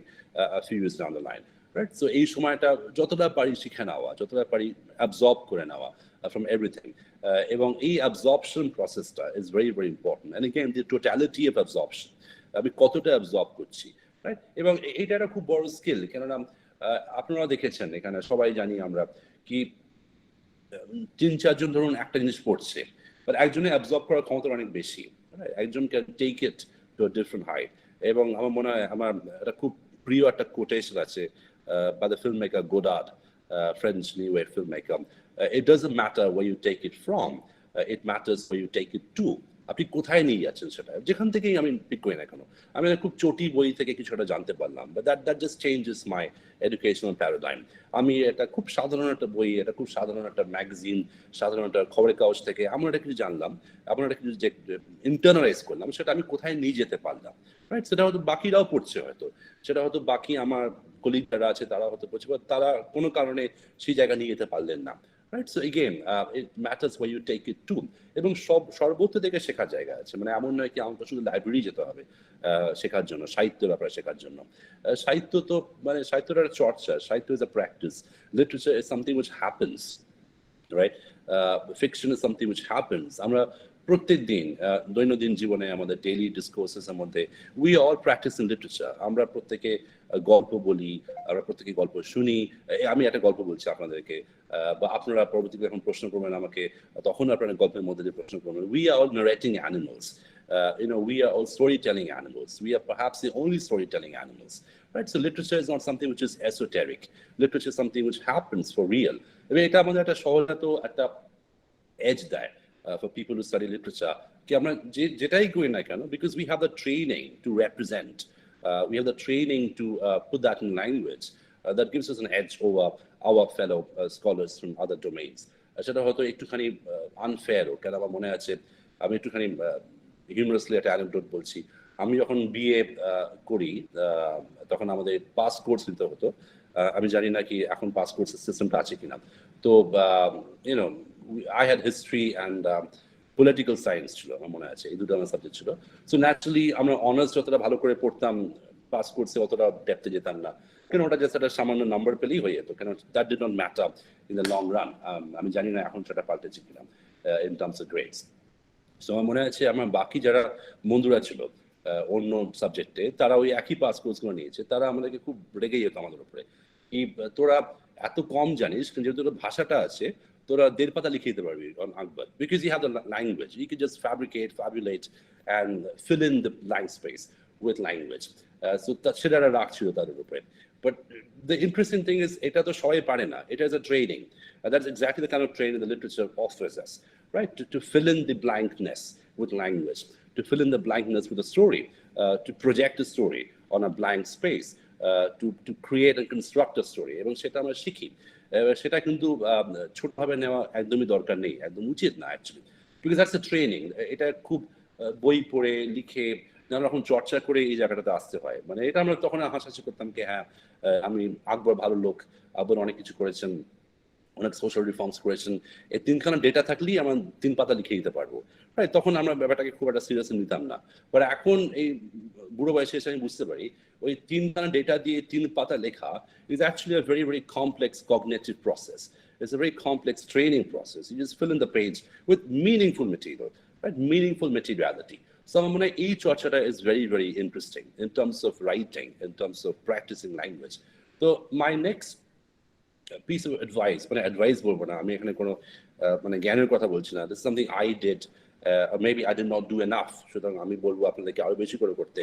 a few years down the line, right? So এই সময়টা যতটা পারি শিখে নেওয়া, যতটা পারি absorb করে নেওয়া from everything, এবং এই অ্যাবজর্পশন প্রসেসটা is very very important, and again the totality of absorption, আমি কতটা অ্যাবজর্ব করছি, রাইট? এবং এইটা একটা খুব বড় স্কিল, কেননা আপনারা দেখেছেন এখানে সবাই জানি আমরা কি 3-4 জন ধরুন একটা জিনিস পড়ছে, বাট একজনে অ্যাবজর্ব করার ক্ষমতা অনেক বেশি, একজন can take it to a different height. এবং আমার মনে হয় আমার একটা খুব প্রিয় একটা কোটেশন আছে by the filmmaker Godard, French New Wave filmmaker. It doesn't matter where you take it from, it matters where you take it to. আপনি কোথায় নিয়ে যাচ্ছেন সেটা, যেখান থেকেই আমি পিক করি না কেন। আমি খুব চটি বই থেকে কিছু একটা জানতে পারলাম, but that just changes my educational paradigm. আমি এটা খুব সাধারণ একটা বই, এটা খুব সাধারণ একটা ম্যাগাজিন, সাধারণ একটা খবরের কাগজ থেকে এমন একটা কিছু জানলাম, এমন একটা কিছু যে ইন্টারনালাইজ করলাম, সেটা আমি কোথায় নিয়ে যেতে পারলাম, রাইট? সেটা হয়তো বাকিরাও পড়ছে, হয়তো সেটা হয়তো বাকি আমার কলিগ যারা আছে তারা হয়তো পড়ছে, বা তারা কোনো কারণে সেই জায়গা নিয়ে যেতে পারলেন না, right? So again it matters way you take it to. এবং সর্বত্র থেকে শেখার জায়গা আছে, মানে এমন নয় কি আমাকে শুধু লাইব্রেরি যেতে হবে শেখার জন্য, সাহিত্যের ব্যাপারে শেখার জন্য। সাহিত্য তো মানে সাহিত্যটা একটা চর্চা, সাহিত্য is a practice, literature is something which happens, right? Fiction is something which happens. আমরা প্রত্যেক দিন দৈনন্দিন জীবনে আমাদের ডেইলি ডিসকোর্সের মধ্যে we all practice in literature. আমরা প্রত্যেকে গল্প বলি, আমরা প্রত্যেকে গল্প শুনি। আমি একটা গল্প বলছি আপনাদেরকে, বা আপনারা পরবর্তীতে যখন প্রশ্ন করবেন আমাকে, তখন আপনারা গল্পের মধ্যে দিয়ে প্রশ্ন করবেন। We are all narrating animals, we are all storytelling animals. We are perhaps the only storytelling animals, right? So literature is not something which is esoteric. Literature is something which happens for real. এবং এটা আমাদের একটা সহজাত একটা age দেয় for people who study literature, কি আমরা যেটাই করি না কেন, because we have the training to represent, we have the training to put that in language, that gives us an edge over our fellow scholars from other domains. সেটা হয়তো একটুখানি আনফেয়ারও, কেন আমার মনে আছে আমি একটুখানি হিউমারাসলি একটা অ্যানেকডোট বলছি। আমি যখন বিএ করি তখন আমাদের পাস কোর্স নিতে হতো। আমি জানি না কি এখন পাস কোর্সের সিস্টেমটা আছে কিনা। তো YONO I had history and political science ছিল, আমার মনে আছে, এই দুটো আমার সাবজেক্ট ছিল। সো ন্যাচারালি আমরা অনার্স যতটা ভালো করে পড়তাম, পাস কোর্সে অতটা ডেপথে যেতাম না, কেন ওটা জাস্ট একটা সামান্য নাম্বার পেলেই হয়ে যেত, কেন that did not matter in the long run. আমি জানি না এখন সেটা পাল্টেছে কিনা in terms of grades. So আমার মনে আছে আমার বাকি যারা বন্ধুরা ছিল অন্য সাবজেক্টে, তারা ওই একই পাস কোর্সগুলো নিয়েছে, তারা আমাদেরকে খুব রেগে যেত আমাদের উপরে, কি তোরা এত কম জানিস, যেহেতু তোর ভাষাটা আছে তোরা 1.5 পাতা লিখে দিতে পারবি on Akbar, because you have the language, you can just fabulate and fill in the blank space with language. So সেটা রাগ ছিল তাদের উপরে। But the interesting thing is, এটা তো সবাই পারে না, এটা is a training. That's exactly the kind of training the literature offers us, right? To fill in the blankness with language, to fill in the blankness with a story, to project a story on a blank space, to create and construct a story. এবং সেটা আমরা শিখি। সেটা কিন্তু ছোটভাবে নেওয়া একদমই দরকার নেই, একদম উচিত না actually, because that's a training. এটা খুব বই পড়ে লিখে নানা রকম চর্চা করে এই জায়গাটাতে আসতে হয়। মানে এটা আমরা তখন হাসাহাসি করতাম কি হ্যাঁ আমি আকবর ভালো লোক, আকবর অনেক কিছু করেছেন, অনেক সোশ্যাল রিফর্মস করেছেন, এই 3খানা ডেটা থাকলেই আমরা 3 পাতা লিখে দিতে পারবো, রাইট? তখন আমরা ব্যাপারটাকে খুব একটা সিরিয়াসলি নিতাম না। বাট এখন এই বুড়ো বয়সে এসে আমি বুঝতে পারি ওই 3খানা ডেটা দিয়ে 3 পাতা লেখা is actually a very, very complex cognitive process. It's a very complex training process. You just fill in the page with meaningful material, right? Meaningful materiality. So আমার মনে হয় এই চর্চাটা is very, very interesting in terms of writing, in terms of practicing language. So my next piece of advice, মানে advice বলবো না, আমি এখানে কোনো মানে জ্ঞানের কথা বলছি না, this is something I did or maybe I did not do enough, সুতরাং আমি বলবো আপনাদেরকে আরো বেশি করে করতে।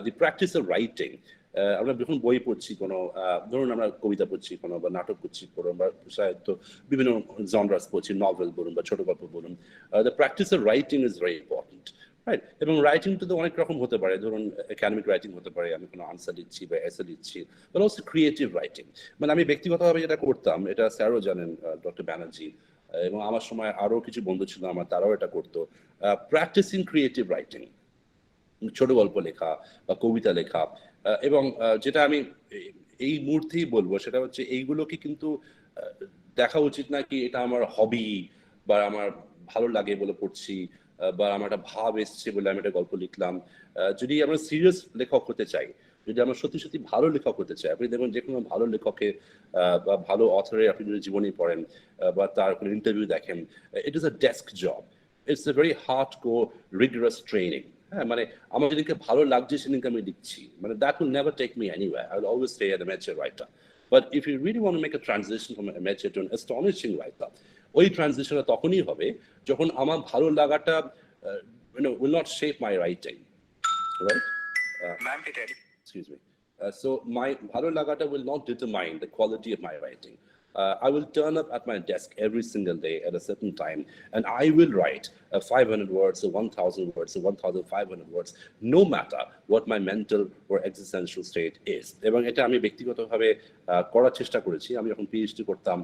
the practice of writing, আমরা যখন বই পড়ছি কোনো, ধরুন আমরা কবিতা পড়ছি কোনো, বা নাটক পড়ছি কোনো, বা সাহিত্য বিভিন্ন জনরাস পড়ছি, নভেল বলুন বা ছোট গল্প বলুন, the practice of writing is very important, right? এবং রাইটিংটা তো অনেক রকম হতে পারে, ধরুন একাডেমিক রাইটিং হতে পারে, আমি কোনো আনসার লিখছি বা এসে লিখছি, বাট অলসো ক্রিয়েটিভ রাইটিং। মানে আমি ব্যক্তিগতভাবে যেটা করতাম, এটা স্যারও জানেন, ডক্টর ব্যানার্জি, এবং আমার সময় আরো কিছু বন্ধু ছিল আমার, তারাও এটা করতো, প্র্যাকটিসিং ক্রিয়েটিভ রাইটিং, ছোট গল্প লেখা বা কবিতা লেখা। এবং যেটা আমি এই মুহূর্তেই বলবো সেটা হচ্ছে এইগুলোকে কিন্তু দেখা উচিত না কি এটা আমার হবি বা আমার ভালো লাগে বলে পড়ছি, বা আমার একটা ভাব এসছে বলে আমি একটা গল্প লিখলাম। যদি আমরা সিরিয়াস লেখক হতে চাই, যদি আমরা সত্যি সত্যি ভালো লেখক হতে চাই, আপনি দেখুন যে কোনো ভালো লেখকের বা ভালো অথরের আপনি যদি জীবনী পড়েন বা তার কোনো ইন্টারভিউ দেখেন, it is a desk job, it's a very hard core rigorous training. হ্যাঁ, মানে আমার যেদিনকে ভালো লাগছে সেদিনকে আমি লিখছি, মানে that will never take me anywhere, I will always stay as a mature writer. But if you really want to make a transition from a mature to an astonishing writer, ওই ট্রানজিশনটা তখনই হবে যখন আমার ভালো লাগাটা will not shape my writing, right? Excuse me. So my bhalo lagata will not determine the quality of my writing. I will turn up at my desk every single day at a certain time, and I will write 500 words or 1,000 words or 1,500 words, no matter what my mental or existential state is. এবং এটা আমি ব্যক্তিগতভাবে করার চেষ্টা করেছি। আমি যখন PhD করতাম,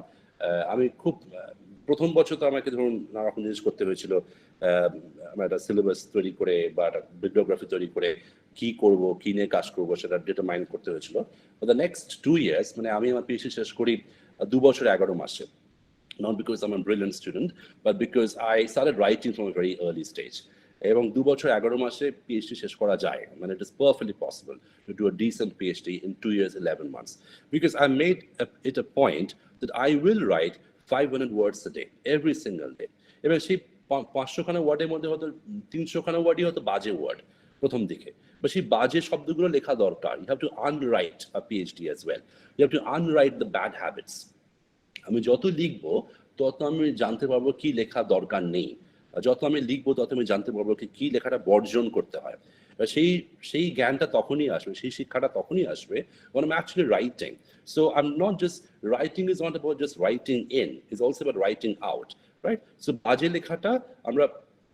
আমি খুব প্রথম বছর তো আমাকে ধরুন নানা রকম জিনিস করতে হয়েছিল, আমার একটা সিলেবাস তৈরি করে বা একটা বিবলিওগ্রাফি তৈরি করে কি করব, কি নিয়ে কাজ করবো সেটা ডিটারমাইন করতে হয়েছিল। দ্য নেক্সট 2 years, মানে আমি আমার পিএইচডি শেষ করি 2 বছর 11 মাসে, not because I'm a brilliant student, but because I started writing from a very early stage. এবং 2 বছর 11 মাসে পিএইচডি শেষ করা যায়, মানে it is perfectly possible to do a decent PhD in 2 years 11 months, because I made it a point that I will write 500 words a day, every single day. এবার সেই 500খানা ওয়ার্ডের মধ্যে হয়তো 300খানা ওয়ার্ডই হয়তো বাজে ওয়ার্ড প্রথম দিকে, বা সেই বাজে শব্দগুলো লেখা দরকার। You have to unwrite a PhD as well. You have to unwrite the bad habits. আমি যত লিখবো তত আমি জানতে পারবো কি লেখা দরকার নেই, যত আমি লিখবো তত আমি জানতে পারবো কি লেখাটা বর্জন করতে হয়। সেই জ্ঞানটা তখনই আসবে, সেই শিক্ষাটা তখনই আসবে when I'm actually writing. So I'm not just writing is not about just writing in, it's also about writing out, right? So বাজে লেখাটা আমরা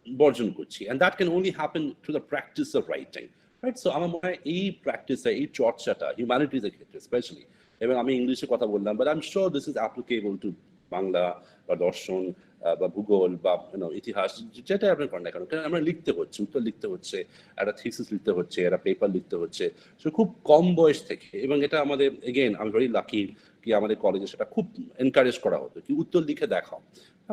বর্জন করছি, and that can only happen through the practice of writing, right? So আমার মনে হয় এই প্র্যাকটিসটা, এই চর্চাটা হিউম্যানিটিজের ক্ষেত্রে স্পেশালি, এবং আমি ইংলিশে কথা বললাম, but I'm sure this is applicable to Bangla বা দর্শন বা ভূগোল বা ইতিহাস, যেটা আপনি করেন না কেন, আমরা লিখতে হচ্ছে, উত্তর লিখতে হচ্ছে, একটা থিসিস লিখতে হচ্ছে, একটা পেপার লিখতে হচ্ছে, সো খুব কম বয়স থেকে। এবং এটা আমাদের এগেইন আমি ভেরি লাকি কি আমাদের কলেজে সেটা খুব এনকারেজ করা হতো, কি উত্তর লিখে দেখাও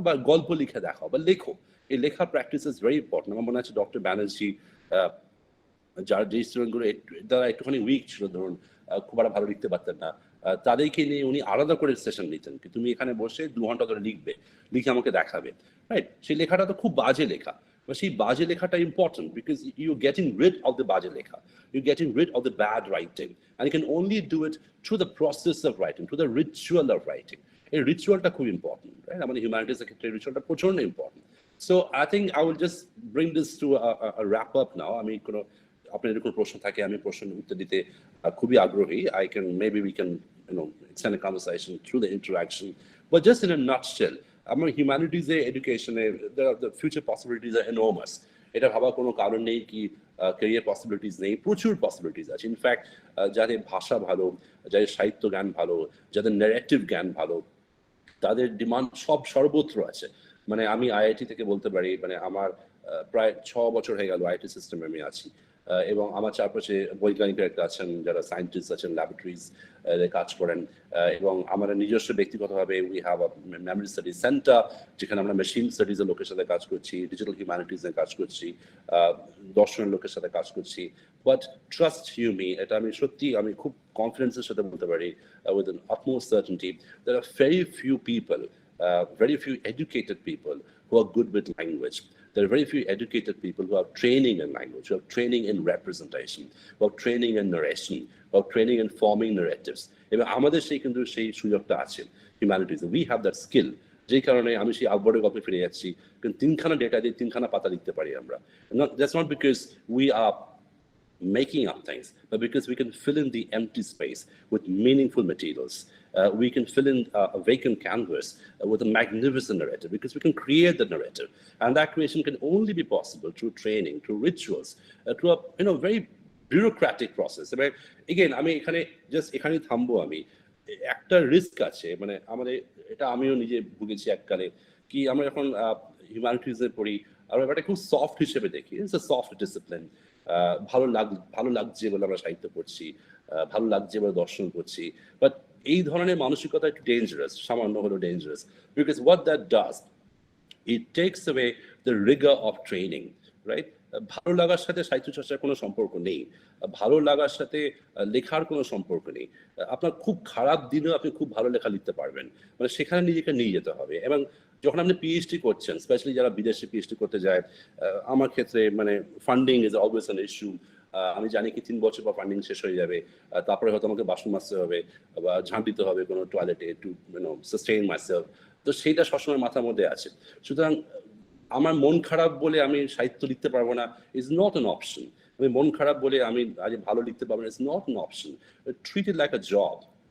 বা গল্প লিখে দেখাও বা লেখো। এই লেখা প্র্যাকটিস ইজ ভেরি ইম্পর্টেন্ট। আমার মনে আছে ডক্টর ব্যানার্জি, যার যে স্টুডেন্টগুলো যারা একটুখানি উইক ছিল, ধরুন খুব একটা ভালো লিখতে পারতেন না, তাদেরকে নিয়ে উনি আলাদা করে সেশন নিতেন, কি তুমি এখানে বসে 2 ঘন্টা ধরে লিখবে, লিখে আমাকে দেখাবে, রাইট? সেই লেখাটা তো খুব বাজে লেখা, বা সেই বাজে লেখাটা important, because you getting rid of the বাজে লেখা, you getting rid of the bad writing, and you can only do it through the process of writing, through the ritual of writing. এই রিচুয়ালটা খুব ইম্পর্টেন্ট, রাইট? আমাদের হিউম্যানিটিসের ক্ষেত্রে রিচুয়ালটা প্রচন্ড important. So I think I will just bring this to wrap up নাও। আমি কোনো আপনার এরকম প্রশ্ন থাকে, আমি প্রশ্নের উত্তর দিতে খুবই আগ্রহী। I can maybe we can extend a conversation through the interaction, but just in a nutshell, আমার হিউম্যানিটিজ এ এডুকেশনে the future possibilities are enormous. এটা ভাবার কোনো কারণ নেই কি ক্যারিয়ার পসিবিলিটিস নেই, প্রচুর পসিবিলিটিস আছে। ইনফ্যাক্ট যাদের ভাষা ভালো, যাদের সাহিত্য জ্ঞান ভালো, যাদের ন্যারেটিভ জ্ঞান ভালো, তাদের ডিমান্ড সর্বত্র আছে। মানে আমি আইআইটি থেকে বলতে পারি, মানে আমার প্রায় 6 বছর হয়ে গেল আইআইটি সিস্টেমে আমি আছি, এবং আমার চারপাশে বৈজ্ঞানিকরা আছেন, যারা সায়েন্টিস্ট আছেন, ল্যাবরেটরিজ কাজ করেন, এবং আমাদের নিজস্ব ব্যক্তিগতভাবে we have a memory study centre, যেখানে আমরা মেশিন স্টাডিজের লোকের সাথে কাজ করছি, ডিজিটাল হিউম্যানিটিজের কাজ করছি, দর্শনের লোকের সাথে কাজ করছি। বাট ট্রাস্ট ইউ মি, এটা আমি সত্যি আমি খুব কনফিডেন্সের সাথে বলতে পারি, with an utmost certainty, there are very few people, very few educated people who are good with language. There are very few educated people who have training in language, who have training in representation, who have training in narration, who have training in forming narratives. এবং আমাদের কিন্তু সেই সুযোগটা আছে humanities, we have that skill, যেই কারণে আমি সেই আকবরের গল্পে ফিরে যাচ্ছি, কিন্তু 3খানা ডেটা দিয়ে 3খানা পাতা লিখতে পারি আমরা। That's not because we are making up things, but because we can fill in the empty space with meaningful materials. We can fill in a vacant canvas with a magnificent narrative, because we can create the narrative, and that creation can only be possible through training, through rituals, through a very bureaucratic process. But again, আমি এখানেই থামবো। আমি একটা risk আছে, মানে আমাদের এটা আমিও নিজে ভুগেছি এককালে, কি আমরা যখন হিউম্যানিটিজে পড়ি আমরা ব্যাপারটা খুব সফট হিসেবে দেখি, ইটস আ সফট ডিসিপ্লিন। ভালো লাগছে বলে আমরা সাহিত্য পড়ছি, ভালো লাগছে বলে দর্শন পড়ছি, বাট এই ধরনের মানসিকতা একটু ডেঞ্জারাস, সামান্য হলো dangerous, because what that does, it takes away the rigor of training, right? ভালো লাগার সাথে সাহিত্য চর্চার কোনো সম্পর্ক নেই, ভালো লাগার সাথে লেখার কোনো সম্পর্ক নেই। আপনার খুব খারাপ দিনেও আপনি খুব ভালো লেখা লিখতে পারবেন, মানে সেখানে নিজেকে নিয়ে যেতে হবে। এবং যখন আপনি পিএইচডি করছেন, স্পেশালি যারা বিদেশে পিএইচডি করতে যায়, আমার ক্ষেত্রে মানে funding is always an issue. আমি জানি কি 3 বছর পর ফান্ডিং শেষ হয়ে যাবে, তারপরে হয়তো আমাকে বাসন মাজতে হবে বা ঝাঁট দিতে হবে কোনো টয়লেটে টু সাস্টেইন মাইসেলফ। তো সেইটা সবসময় মাথার মধ্যে আছে। সুতরাং আমার মন খারাপ বলে আমি সাহিত্য লিখতে পারবো না ইজ নট অ্যান অপশন। আমি মন খারাপ বলে আমি আজ ভালো লিখতে পারবো না, is not an option. Treat it like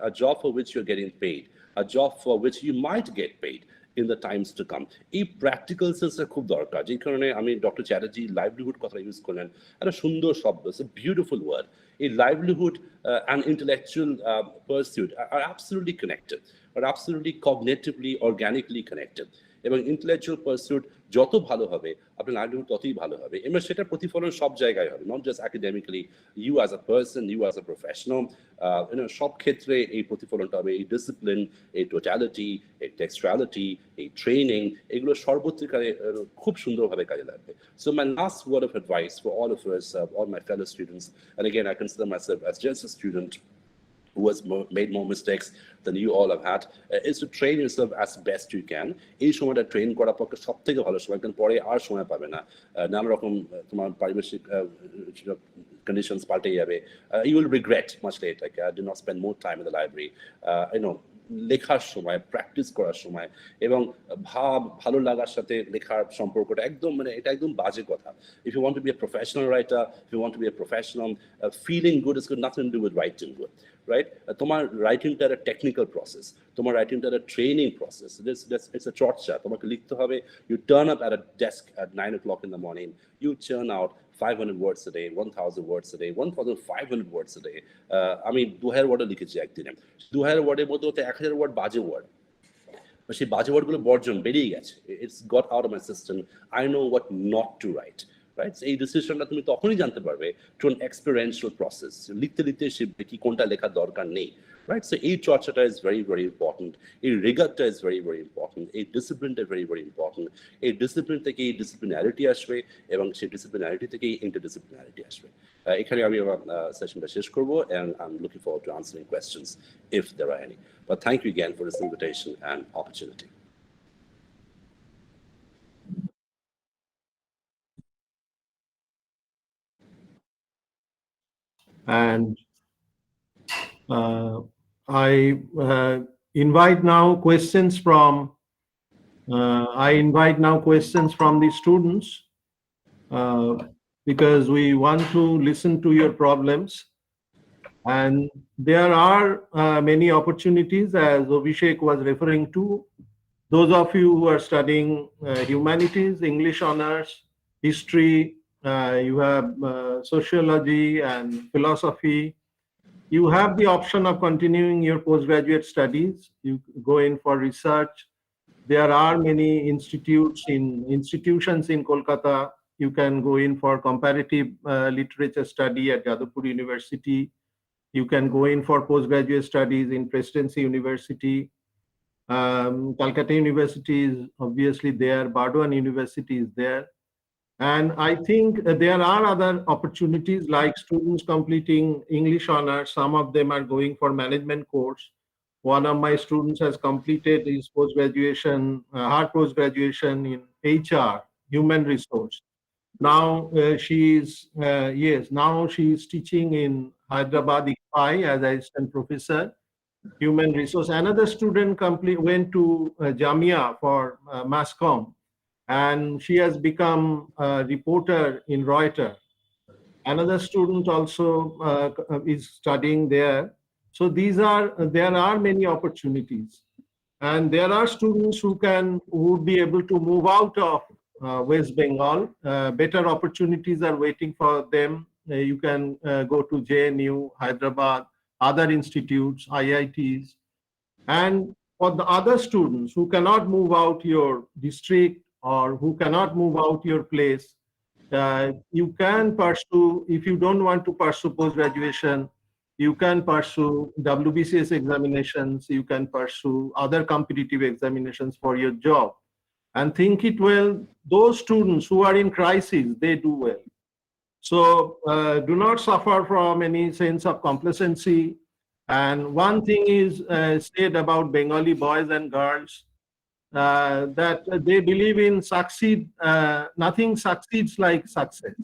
a job for which you're getting paid, a job for which you might get paid in the times to come. এই প্র্যাকটিক্যাল সেন্সটা খুব দরকার, যেই কারণে আমি ডক্টর চ্যাটার্জি লাইভলিহুড কথা ইউজ করলেন, একটা সুন্দর শব্দ, ইটস এ বিউটিফুল ওয়ার্ড। এই livelihood and intellectual pursuit are absolutely connected, are absolutely cognitively, organically connected. এবং ইন্টেলেকচুয়াল পারসুট যত ভালো হবে, আপনার লাইভলিহুড ততই ভালো হবে, এবং সেটার প্রতিফলন সব জায়গায় হবে, not just academically, you as a person, you as a professional, সব ক্ষেত্রে এই প্রতিফলনটা হবে। এই ডিসিপ্লিন, এই টোটালিটি, এই টেক্সচুয়ালিটি, এই ট্রেনিং, এগুলো সর্বত্রিকারে খুব সুন্দরভাবে কাজে লাগবে। So my last word of advice for all of us, all my fellow students, and again I consider myself as just a student who has made more mistakes than you all have had, is to train yourself as best you can. এই সময়টা train করার পক্ষে সব থেকে ভালো সময়, কারণ পরে আর সময় পাবে না, নানা রকম তোমার পারিপার্শ্বিক conditions পাল্টে যাবে। You will regret much later, like I did not spend more time in the library. লেখার সময়, প্র্যাকটিস করার সময়, এবং ভালো লাগার সাথে লেখার সম্পর্কটা একদম এটা একদম বাজে কথা। If you want to be a professional writer, if you want to be a professional, feeling good has got nothing to do with writing good, right? তোমার রাইটিংটা একটা টেকনিক্যাল প্রসেস, তোমার রাইটিংটা একটা ট্রেনিং প্রসেস, it's a চর্চা। তোমাকে লিখতে হবে, you turn up at a desk at 9 o'clock in the morning, you churn out 500 words a day, 1000 words a day, 1500 words a day. আমি 2000 ওয়ার্ডে লিখেছি একদিনে, 2000 ওয়ার্ডের মধ্যে 1000 ওয়ার্ড বাজে ওয়ার্ড, বা সেই বাজে ওয়ার্ডগুলো বর্জন বেরিয়ে গেছে, it's got out of my system, I know what not to write, right? এই ডিসিশনটা তুমি তখনই জানতে পারবে থ্রু অ্যান এক্সপেরিয়েন্সিয়াল প্রসেস, লিখতে লিখতে শিখবে কি কোনটা লেখার দরকার নেই, রাইট? সো এই চর্চাটা ইজ ভেরি ভেরি ইম্পর্টেন্ট, এই রিগারটা ইজ ভেরি ভেরি ইম্পর্টেন্ট, এই ডিসিপ্লিনটা ভেরি ভেরি ইম্পর্টেন্ট। এই ডিসিপ্লিন থেকে এই ডিসিপ্লিনারিটি আসবে এবং সেই ডিসিপ্লিনারিটি থেকে এই ইন্টারডিসিপ্লিনারিটি আসবে। এখানে আমি আমার সেশনটা শেষ করবো, and I'm looking forward to answering questions if there are any. But thank you again for this invitation and opportunity. And I invite now questions from the students, because we want to listen to your problems. And there are many opportunities, as Avishek was referring to. Those of you who are studying humanities, English honors, history, you have sociology and philosophy, you have the option of continuing your postgraduate studies. You go in for research. There are many institutions in Kolkata. You can go in for comparative literature study at Jadavpur University. You can go in for postgraduate studies in Presidency University. Calcutta University is obviously there. Bardwan University is there. And I think there are other opportunities, like students completing English honors. Some of them are going for management course. One of my students has completed his postgraduation, her postgraduation in HR, human resource. Now she is teaching in Hyderabad IIT as assistant professor, human resource. Another student went to Jamia for mass comm, and she has become a reporter in Reuters. Another student also is studying there. So there are many opportunities, and there are students who would be able to move out of West Bengal. Better opportunities are waiting for them. You can go to JNU, Hyderabad, other institutes, IITs. And for the other students who cannot move out your district or who cannot move out your place, you can pursue, if you don't want to pursue post-graduation, you can pursue WBCS examinations, you can pursue other competitive examinations for your job. And think it well, those students who are in crisis, they do well. So do not suffer from any sense of complacency. And one thing is said about Bengali boys and girls, that they believe in nothing succeeds like success.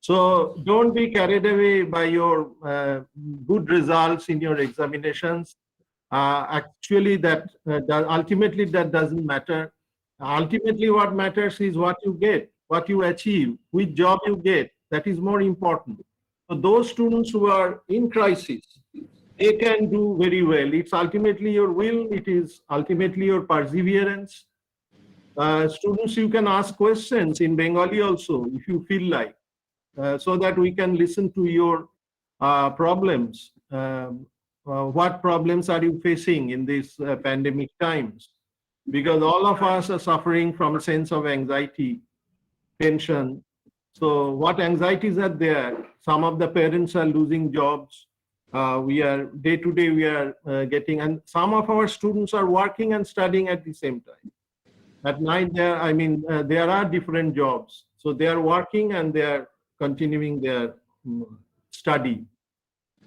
So don't be carried away by your good results in your examinations. Actually, ultimately that doesn't matter. Ultimately, what matters is what you get, what you achieve, which job you get. That is more important. So those students who are in crisis, they can do very well. It's ultimately your will. It is ultimately your perseverance. Students, you can ask questions in Bengali also, if you feel like, so that we can listen to your problems. What problems are you facing in these pandemic times? Because all of us are suffering from a sense of anxiety, tension. So what anxieties are there? Some of the parents are losing jobs. We are day to day, we are getting, and some of our students are working and studying at the same time. At night, there are different jobs. So they are working and they are continuing their study.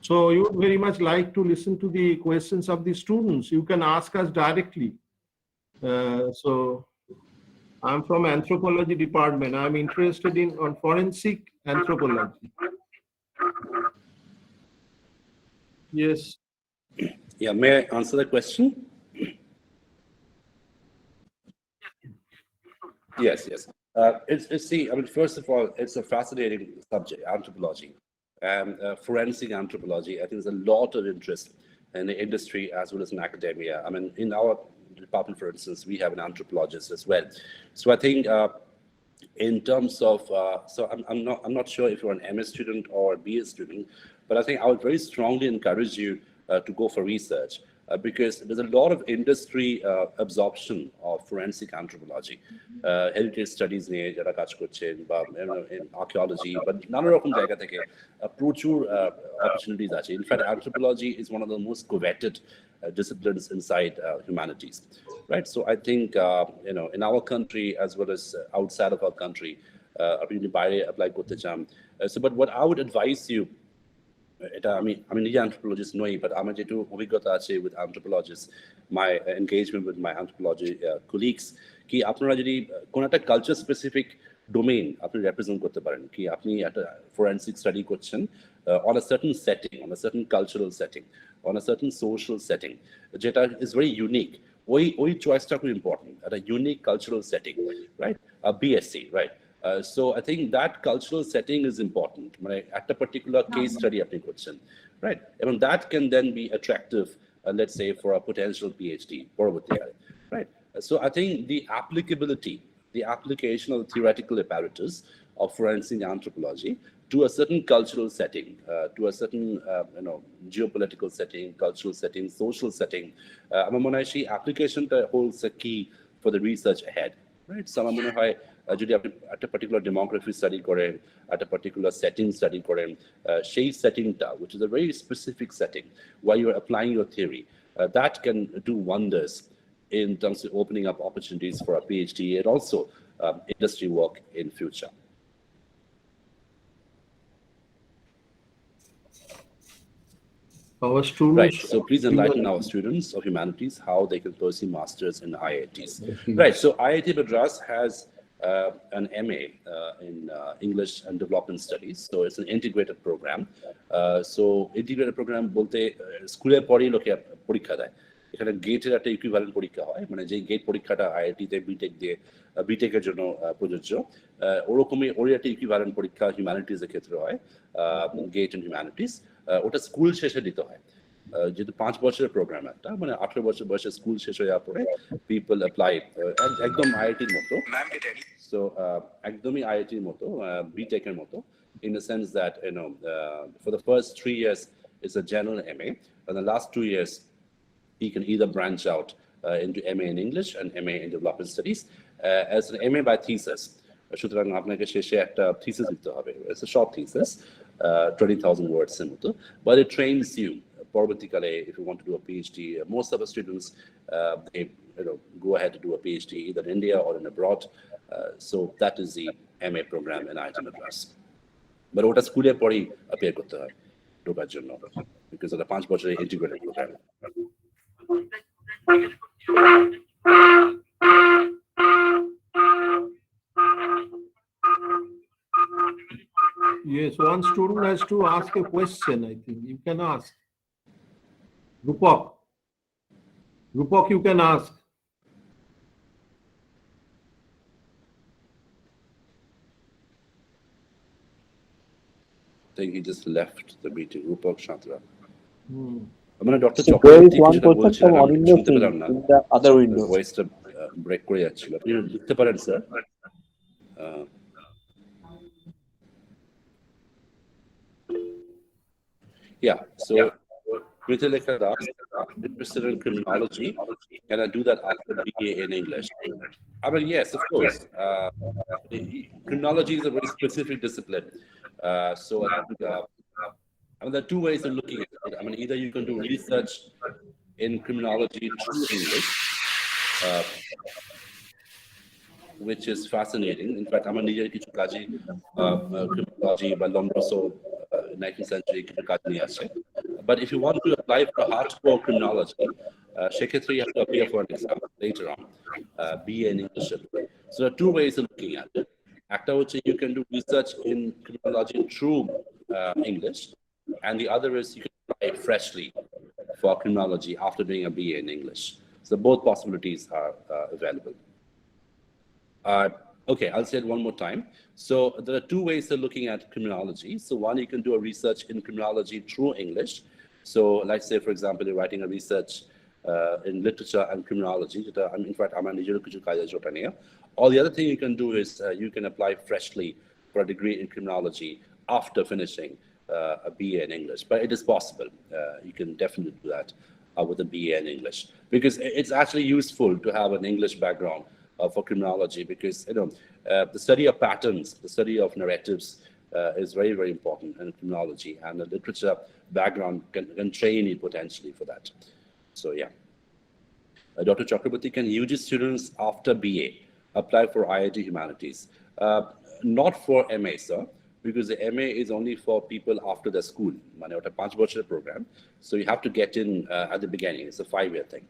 So you would very much like to listen to the questions of the students. You can ask us directly. So I'm from anthropology department. I'm interested on forensic anthropology. Yes. Yeah, may I answer the question? Yes. First of all, it's a fascinating subject, anthropology, and forensic anthropology. I think there's a lot of interest in the industry as well as in academia. In our department, for instance, we have an anthropologist as well. So I think in terms of, I'm not sure if you're an MS student or a BA student, but I think I would very strongly encourage you to go for research. because there's a lot of industry absorption of forensic anthropology, heritage studies নিয়ে যারা কাজ করছেন বা in archaeology, but নানা রকম জায়গা থেকে প্রচুর opportunities আছে. In fact, anthropology is one of the most coveted disciplines inside humanities, right? So I think in our country as well as outside of our country, আপনি যদি বাইরে apply করতে চান, so but what I would advise you, এটা আমি নিজে anthropologist নই, but আমার যেটু অভিজ্ঞতা আছে with anthropologists, my engagement with my anthropology colleagues, কি আপনারা যদি কোন একটা কালচার স্পেসিফিক ডোমেইন আপনি রিপ্রেজেন্ট করতে পারেন, কি আপনি একটা ফরেনসিক স্টাডি করছেন on a certain setting, on a certain cultural setting, on a certain social setting, যেটা is very unique, ওই চয়েসটা খুব ইম্পর্টেন্ট, একটা unique cultural setting, right? BSc, right? So I think that cultural setting is important. At a particular case study, right? And that can then be attractive, let's say, for a potential PhD, right? So I think the applicability, the applicational theoretical apparatus of forensic anthropology to a certain cultural setting, to a certain geopolitical setting, cultural setting, social setting, application holds a key for the research ahead, right? So যদি আপনি একটা particular demography study করেন, at a particular setting study করেন, সেই settingটা, which is a very specific setting, while you're applying your theory, that can do wonders in terms of opening up opportunities for a PhD and also industry work in future. Our students. Right. So please enlighten our students of humanities how they can pursue masters in IITs. Right. So IIT Madras has an MA in English and Development Studies. So it's an integrated program. So integrated program bolte স্কুলে পড়ি লোকে পরীক্ষা দেয়, এখানে গেটের একটা equivalent পরীক্ষা হয়, যে গেট পরীক্ষাটা আইআইটিতে বিটেকের জন্য প্রযোজ্য, ওরকমই ওর একটা ইকুইভ্যালেন্ট পরীক্ষা হিউম্যানিটিজের ক্ষেত্রে হয়, গেট ইন হিউম্যানিটিজ। ওটা স্কুল শেষে দিতে হয়, যেহেতু 5 বছরের প্রোগ্রাম, একটা 18 বছর বয়সে স্কুল শেষ হয়ে যাওয়ার পরে পিপল অ্যাপ্লাই একদম আইআইটির মতো। সো একদমই আইআইটির মতো, বিটেকের মতো, in the sense that for the first 3 years it's a general MA, and the last 2 years he can either branch out into MA in English and MA in Development Studies as an MA by thesis. সুতরাং আপনাকে শেষে একটা thesis দিতে হবে, it's a short thesis, 20,000 words এর মতো, but it trains you পরবর্তীকালে if you want to do a PhD. Most of the students they go ahead to do a PhD either in India or in abroad, so that is the MA program in IIT Madras. But ওটা স্কুলে পরেই appear করতে হয় ঢোকার জন্য, because of the 5 বছরের integrated program. Yes, one student has to ask a question, I think. You can ask. Rupak, you can ask. I think he just left the meeting. Rupak Shantara. Dr. So there is one person from Anindo Singh in the other window. ভয়েসটা break করে যাচ্ছিল, আপনি লিখতে পারেন sir? Yeah, so Mitalika Das, interested in criminology, can I do that after BA in English? I mean, yes, of course. Criminology is a very specific discipline. So I think, there are 2 ways of looking at it. Either you can do research in criminology through English, which is fascinating. In fact, I'm a নিজের কিছু কাজে criminology বা Lombroso 19th century কিছু কাজ নিয়ে আসে. But if you want to apply for hardcore criminology, সেক্ষেত্রে you have to appear for an exam later on, BA in English. So there are 2 ways of looking at it. একটা হচ্ছে you can do research in criminology through English, and the other is you can apply freshly for criminology after doing a BA in English. So both possibilities are available. Okay, I'll say it one more time. So there are 2 ways of looking at criminology. So one, you can do a research in criminology through English. So let's say, for example, you're writing a research in literature and criminology. In fact, I'm a or the other thing you can do is you can apply freshly for a degree in criminology after finishing a BA in English. But it is possible. You can definitely do that with a BA in English, because it's actually useful to have an English background for criminology, because the study of patterns, the study of narratives is very, very important in criminology, and the literature background can train you potentially for that. So yeah. Dr. Chakraborty, can UG students after BA apply for IIT Humanities? Not for MA, sir, because the MA is only for people after the school. It's a 5-year program, so you have to get in at the beginning. It's a 5-year thing.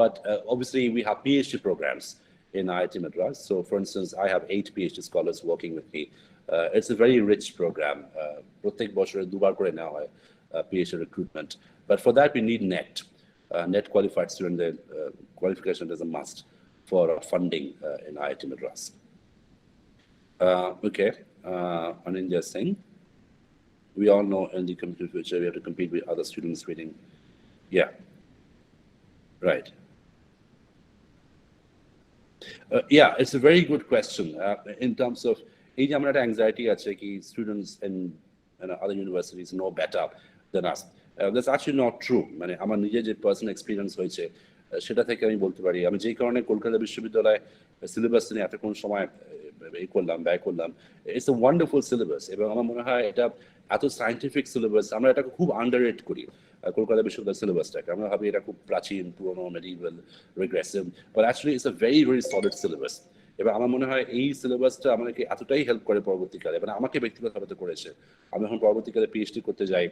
But obviously, we have PhD programs in IIT Madras. So, for instance, I have 8 PhD scholars working with me. It's a very rich program. Protek boshore dubar kore neoya hoy PhD recruitment. But for that, we need NET. Net qualified student qualification is a must for funding in IIT Madras. Okay, Anindya Singh. We all know in the computer future we have to compete with other students reading. Yeah, right. Yeah, it's a very good question in terms of anxiety. Students in other universities know better than us. That's actually not true. আমার নিজের যে personal experience হয়েছে সেটা থেকে আমি বলতে পারি, আমি যে কারণে কলকাতা বিশ্ববিদ্যালয়ে সিলেবাস নিয়ে এত কোন সময় ব্যয় করলাম, ইটস এ ওয়ান্ডারফুল সিলেবাস, এবং আমার মনে হয় এটা এত সায়েন্টিফিক সিলেবাস, আমরা এটাকে খুব আন্ডাররেট করি কলকাতা বিশ্ববিদ্যালয়ের সিলেবাসটাকে। আমরা ভাবি এটা খুব প্রাচীন, পুরনো, medieval, regressive, but actually it's a very very solid syllabus. এবার আমার মনে হয় এই সিলেবাসটা আমাদেরকে এতটাই হেল্প করে পরবর্তীকালে, মানে আমাকে ব্যক্তিগতভাবে করেছে। আমি যখন পরবর্তীকালে পিএইচডি করতে যাই,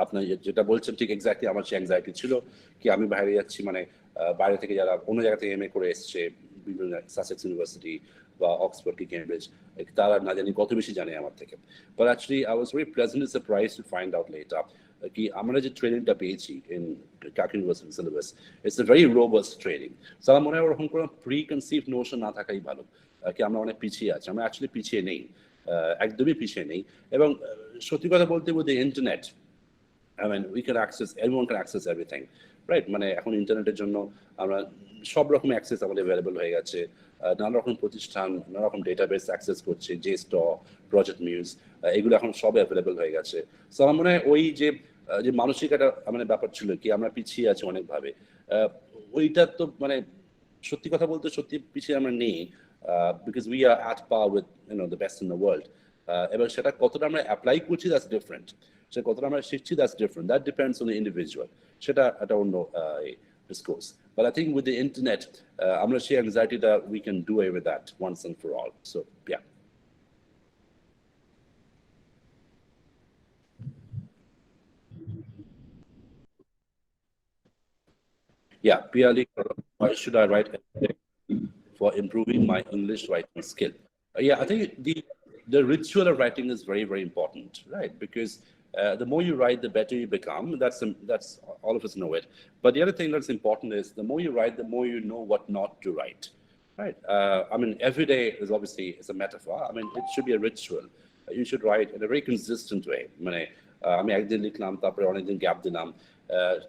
আপনার যেটা বলছেন ঠিক এক্স্যাক্টলি আমার যে অ্যাংজাইটি ছিল কি আমি বাইরে যাচ্ছি, মানে বাইরে থেকে যারা অন্য জায়গা থেকে এমএ করে এসছে, বিভিন্ন সাসেক্স ইউনিভার্সিটি বা অক্সফোর্ড কি কেমব্রিজ, তারা না জানি কত বেশি জানে আমার থেকে। But actually I was very pleasantly surprised to find out letter কি আমরা যে ট্রেনিংটা পেয়েছি ইন কাক university syllabus, it's a very robust training. So আমার মনে হয় ওরকম কোনো প্রি কনসিভ নোশন না থাকাই ভালো কি আমরা অনেক পিছিয়ে আছি। আমরা অ্যাকচুয়ালি পিছিয়ে নেই, একদমই পিছিয়ে নেই। এবং সত্যি কথা বলতে বলতে internet, I mean, everyone can access everything, right? মানে এখন ইন্টারনেটের জন্য আমরা সব রকম অ্যাক্সেস আমাদের অ্যাভেলেবল হয়ে গেছে। নানা রকম প্রতিষ্ঠান, নানা রকম ডেটাবেস অ্যাক্সেস করছে, JSTOR, প্রজেক্ট মিউজ, এগুলো এখন সব অ্যাভেলেবল হয়ে গেছে। সো আমার মনে হয় ওই যে মানসিক একটা মানে ব্যাপার ছিল কি আমরা পিছিয়ে আছি অনেকভাবে, ওইটা তো মানে সত্যি কথা বলতে সত্যি পিছিয়ে আমরা নেই, because we are at per with the best in the world. এবং সেটা কতটা আমরা অ্যাপ্লাই করছি দ্যাটস ডিফারেন্ট, সেটা কতটা আমরা শিখছি that's different, that depends on the individual, সেটা একটা অন্য discourse. But I think with the internet, আমরা সেই অ্যাংজাইটিটা we can do away with that once and for all. So yeah. Yeah, purely why should I write for improving my English writing skill? Yeah, I think the ritual of writing is very, very important, right? Because the more you write, the better you become. That's all of us know it. But the other thing that's important is the more you write, the more you know what not to write, right? I mean, every day is obviously is a metaphor. I mean, it should be a ritual. You should write in a very consistent way. আমি একদিন লিখলাম, তারপরে অনেকদিন gap দিলাম,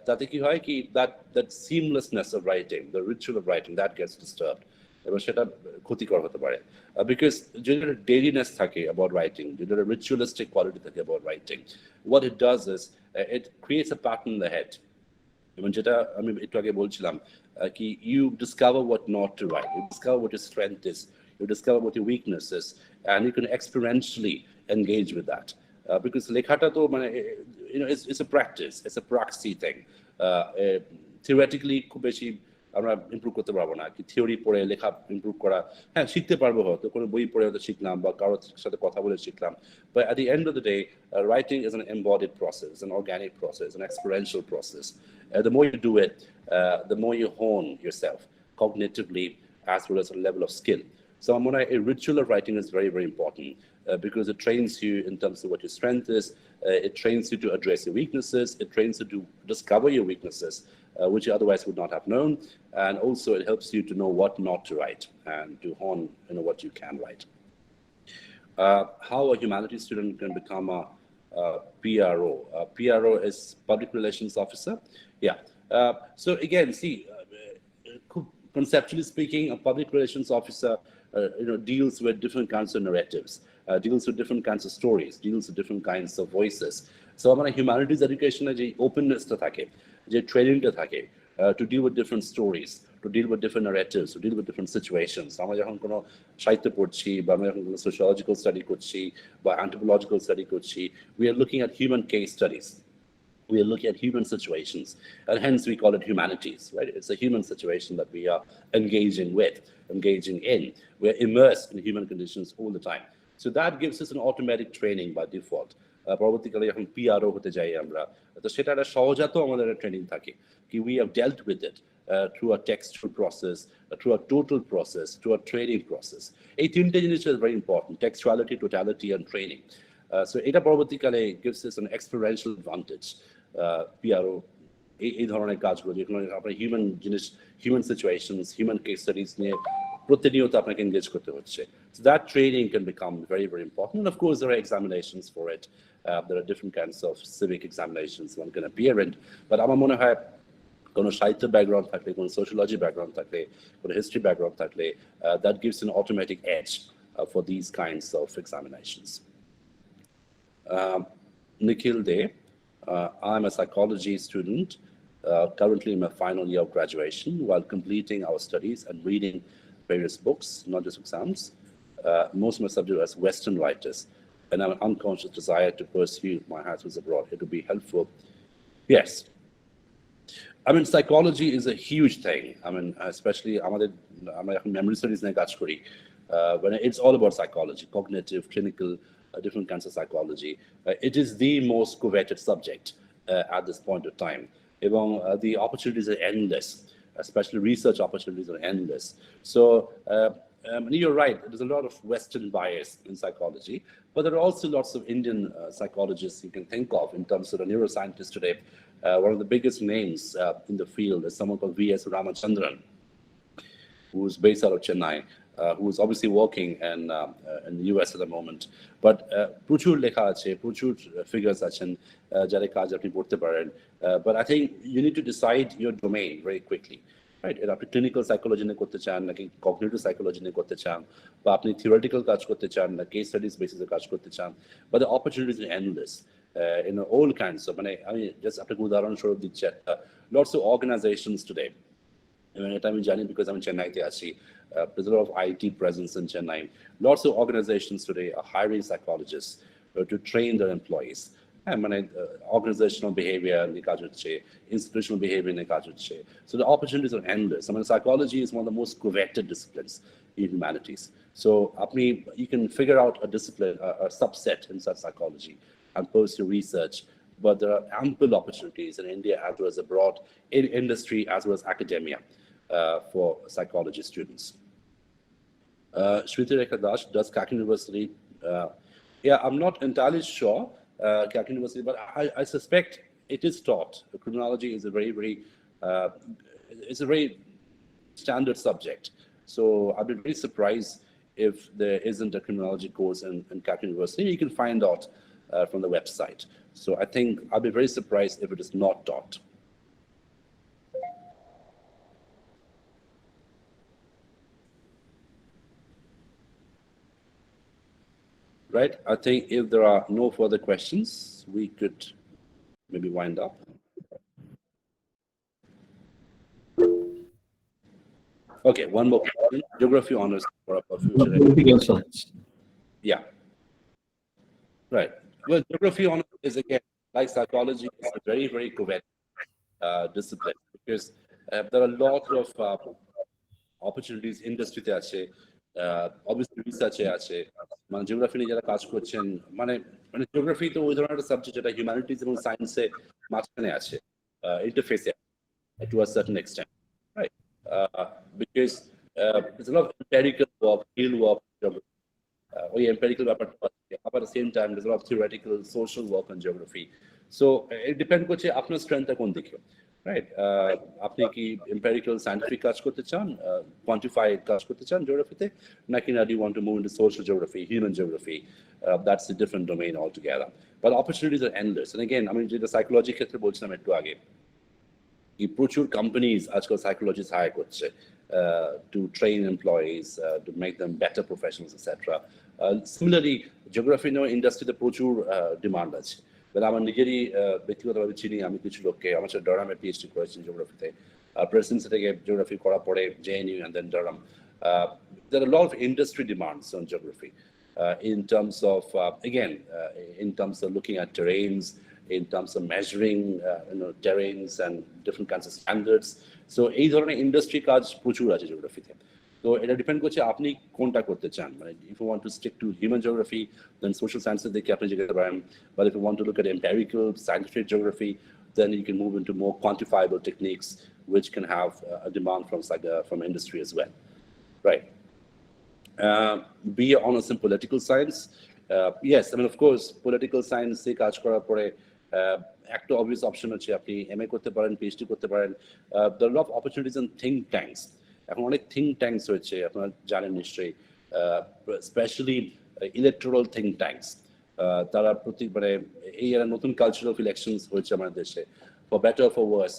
তাতে কি হয় কি that seamlessness of writing, the ritual of writing, that gets disturbed, এবং সেটা ক্ষতিকর হতে পারে। বিকজ যদি একটা ডেইলিনেস থাকে অ্যাবাউট রাইটিং, যদি একটা রিচুয়ালিস্টিক কোয়ালিটি থাকে about writing, what it does is it creates a pattern in the head, এবং যেটা আমি একটু আগে বলছিলাম কি you discover what not to write, you discover what your strength is, you discover what your weakness is, and you can experientially engage with that. Because লেখাটা তো মানে it's a practice, it's a praxi thing. Theoretically খুব বেশি আমরা improve করতে পারবো না, কি থিওরি পড়ে লেখা ইমপ্রুভ করা, হ্যাঁ শিখতে পারবো, হয়তো কোনো বই পড়ে হয়তো শিখলাম বা কারোর সাথে কথা বলে শিখলাম, but at the end of the day writing is an embodied process, an organic process, an experiential process. The more you do it, the more you hone yourself cognitively as well as a level of skill. So a ritual of writing is very, very important because it trains you in terms of what your strength is, it trains you to address your weaknesses, it trains you to discover your weaknesses, which you otherwise would not have known, and also it helps you to know what not to write and to hone what you can write. How a humanities student can become a PRO. PRO is Public Relations Officer. Yeah. So again, see, conceptually speaking, a public relations officer deals with different kinds of narratives, deals with different kinds of stories, deals with different kinds of voices. So আমার humanities education যে openness টা থাকে, যে ট্রেনিংটা থাকে to deal with different stories, to deal with different narratives, to deal with different situations. আমরা যখন কোনো সাহিত্য পড়ছি বা আমরা যখন কোনো sociological study করছি বা anthropological study করছি, we are looking at human case studies. We are looking at human situations, and hence we call it humanities, right? It's a human situation that we are engaging in. We are immersed in human conditions all the time. So that gives us an automatic training by default. পরবর্তীকালে যখন PRO হতে যাই আমরা, তো সেটা একটা সহজাত আমাদের ট্রেনিং থাকে কি we have dealt with it through a textual process, through a total process, through a training process. এই তিনটে জিনিস is very important: textuality, totality, and training. So এটা পরবর্তীকালে gives us an experiential advantage. PRO এই ধরনের কাজগুলো যেগুলো আপনার human situations, human case studies নিয়ে প্রতিনিয়ত আপনাকে এনগেজ করতে হচ্ছে. So that training can become very, very important. And of course, there are examinations for it. There are different kinds of civic examinations one can appear in. But আমার মনে হয় কোনো সাহিত্য ব্যাকগ্রাউন্ড থাকলে, কোনো সোশ্যোলজি ব্যাকগ্রাউন্ড থাকলে, কোনো history background থাকলে, that gives an automatic edge for these kinds of examinations. Nikhil De, I'm a psychology student, currently in my final year of graduation, while completing our studies and reading various books, not just exams. Most of my subjects are Western writers, and I have an unconscious desire to pursue my husband's abroad. It would be helpful. Yes. I mean, psychology is a huge thing. I mean, especially memory studies when it's all about psychology, cognitive, clinical, different kinds of psychology. It is the most coveted subject at this point of time. The opportunities are endless, especially research opportunities are endless. So you're right, there's a lot of Western bias in psychology, but there are also lots of Indian psychologists you can think of in terms of the neuroscientists today. One of the biggest names in the field is someone called V.S. Ramachandran, who's based out of Chennai, who's obviously working in the US at the moment. But প্রচুর লেখা আছে, প্রচুর figures আছেন যারা কাজ আপনি পড়তে পারেন. But I think you need to decide your domain very quickly. Right? আপনি ক্লিনিক্যাল সাইকোলজি নিয়ে করতে চান, নাকি কগনিটিভ সাইকোলজি নিয়ে করতে চান, বা আপনি থিওরিটিক্যাল কাজ করতে চান, না কেস স্টাডিজ বেসিসে কাজ করতে চান. But the opportunities are endless in all kinds of, মানে আমি জাস্ট আপনাকে উদাহরণস্বরূপ দিচ্ছি একটা, lots of organizations today. এটা আমি জানি because আমি চেন্নাইতে আছি. There's a lot of IT presence in Chennai. Lots of organizations today are hiring psychologists to train their employees. Organizational behavior, institutional behavior. So the opportunities are endless. I mean, psychology is one of the most coveted disciplines in humanities. So you can figure out a discipline, a subset inside psychology and pursue research. But there are ample opportunities in India as well as abroad, in industry as well as academia. For psychology students. Shriti Rekha Das does Kak University. Yeah, I'm not entirely sure, Kak University, but I suspect it is taught. Criminology is a very standard subject. So I'd be very surprised if there isn't a criminology course in Kak University. You can find out from the website. So I think I'd be very surprised if it is not taught. Right, I think if there are no further questions, we could maybe wind up. Okay, one more question. Geography honors for our future. Political science. Yeah. Right. Well, geography honors is, again, like psychology, is a very, very coveted discipline because there are a lot of opportunities industry te ache, obviously research e ache. মানে geography নিয়ে যারা কাজ করছেন, মানে geography তো ওই ধরনের একটা সাবজেক্ট যেটা হিউম্যানিটিজ এবং সায়েন্সে মাঝখানে আছে, ইন্টারফেসে to a certain extent, right? Because there's a lot of empirical work, field work, ওই empirical ব্যাপারটা আছে, আবার at the same time there's a lot of theoretical social work on geography. So it depend করছে আপনার স্ট্রেংথটা কোন দিকে, right? আপনি কি এম্পেরিক্যাল সায়েন্টিফিক কাজ করতে চান, কোয়ান্টিফাইড কাজ করতে চান জিওগ্রাফিতে, নাকি না you want to move into social geography, human geography? That's a different domain altogether. But opportunities are endless. And again, আমি যেটা সাইকোলজি ক্ষেত্রে বলছিলাম একটু আগে, কি প্রচুর কোম্পানিজ আজকাল সাইকোলজিস্ট হায়ার করছে to train employees, to make them better professionals, etc. Similarly, geography industry the প্রচুর demand আছে. but আমার নিজেরই ব্যক্তিগতভাবে চিনি আমি কিছু লোককে আমার সাথে ডারহামে পিএইচডি করেছেন জিওগ্রাফিতে প্রেসিডেন্সি থেকে জিওগ্রাফি করার পরে JNU and then Durham. There are a lot of industry demands on geography in terms of in terms of looking at terrains, in terms of measuring terrains and different kinds of standards. So এই ধরনের industry কাজ প্রচুর আছে জিওগ্রাফিতে। তো এটা depend করছে আপনি কোনটা করতে চান, মানে if you want to stick to human geography then social sciences দিকে আপনি যেতে পারেন, but if you want to look at empirical scientific geography then you can move into more quantifiable techniques which can have a demand from industry as well, right? Be honors in political science, yes, I mean of course political science এ কাজ করার পরে একটা obvious option হচ্ছে আপনি MA করতে পারেন, PhD করতে পারেন। there are a lot of opportunities in think tanks, এখন অনেক থিঙ্ক ট্যাঙ্কস হয়েছে আপনারা জানেন নিশ্চয়ই, স্পেশালি ইলেকটোরাল থিঙ্ক ট্যাঙ্কস। তারা মানে এই নতুন কালচারাল ইলেকশনস হয়েছে আমাদের দেশে, for better or for worse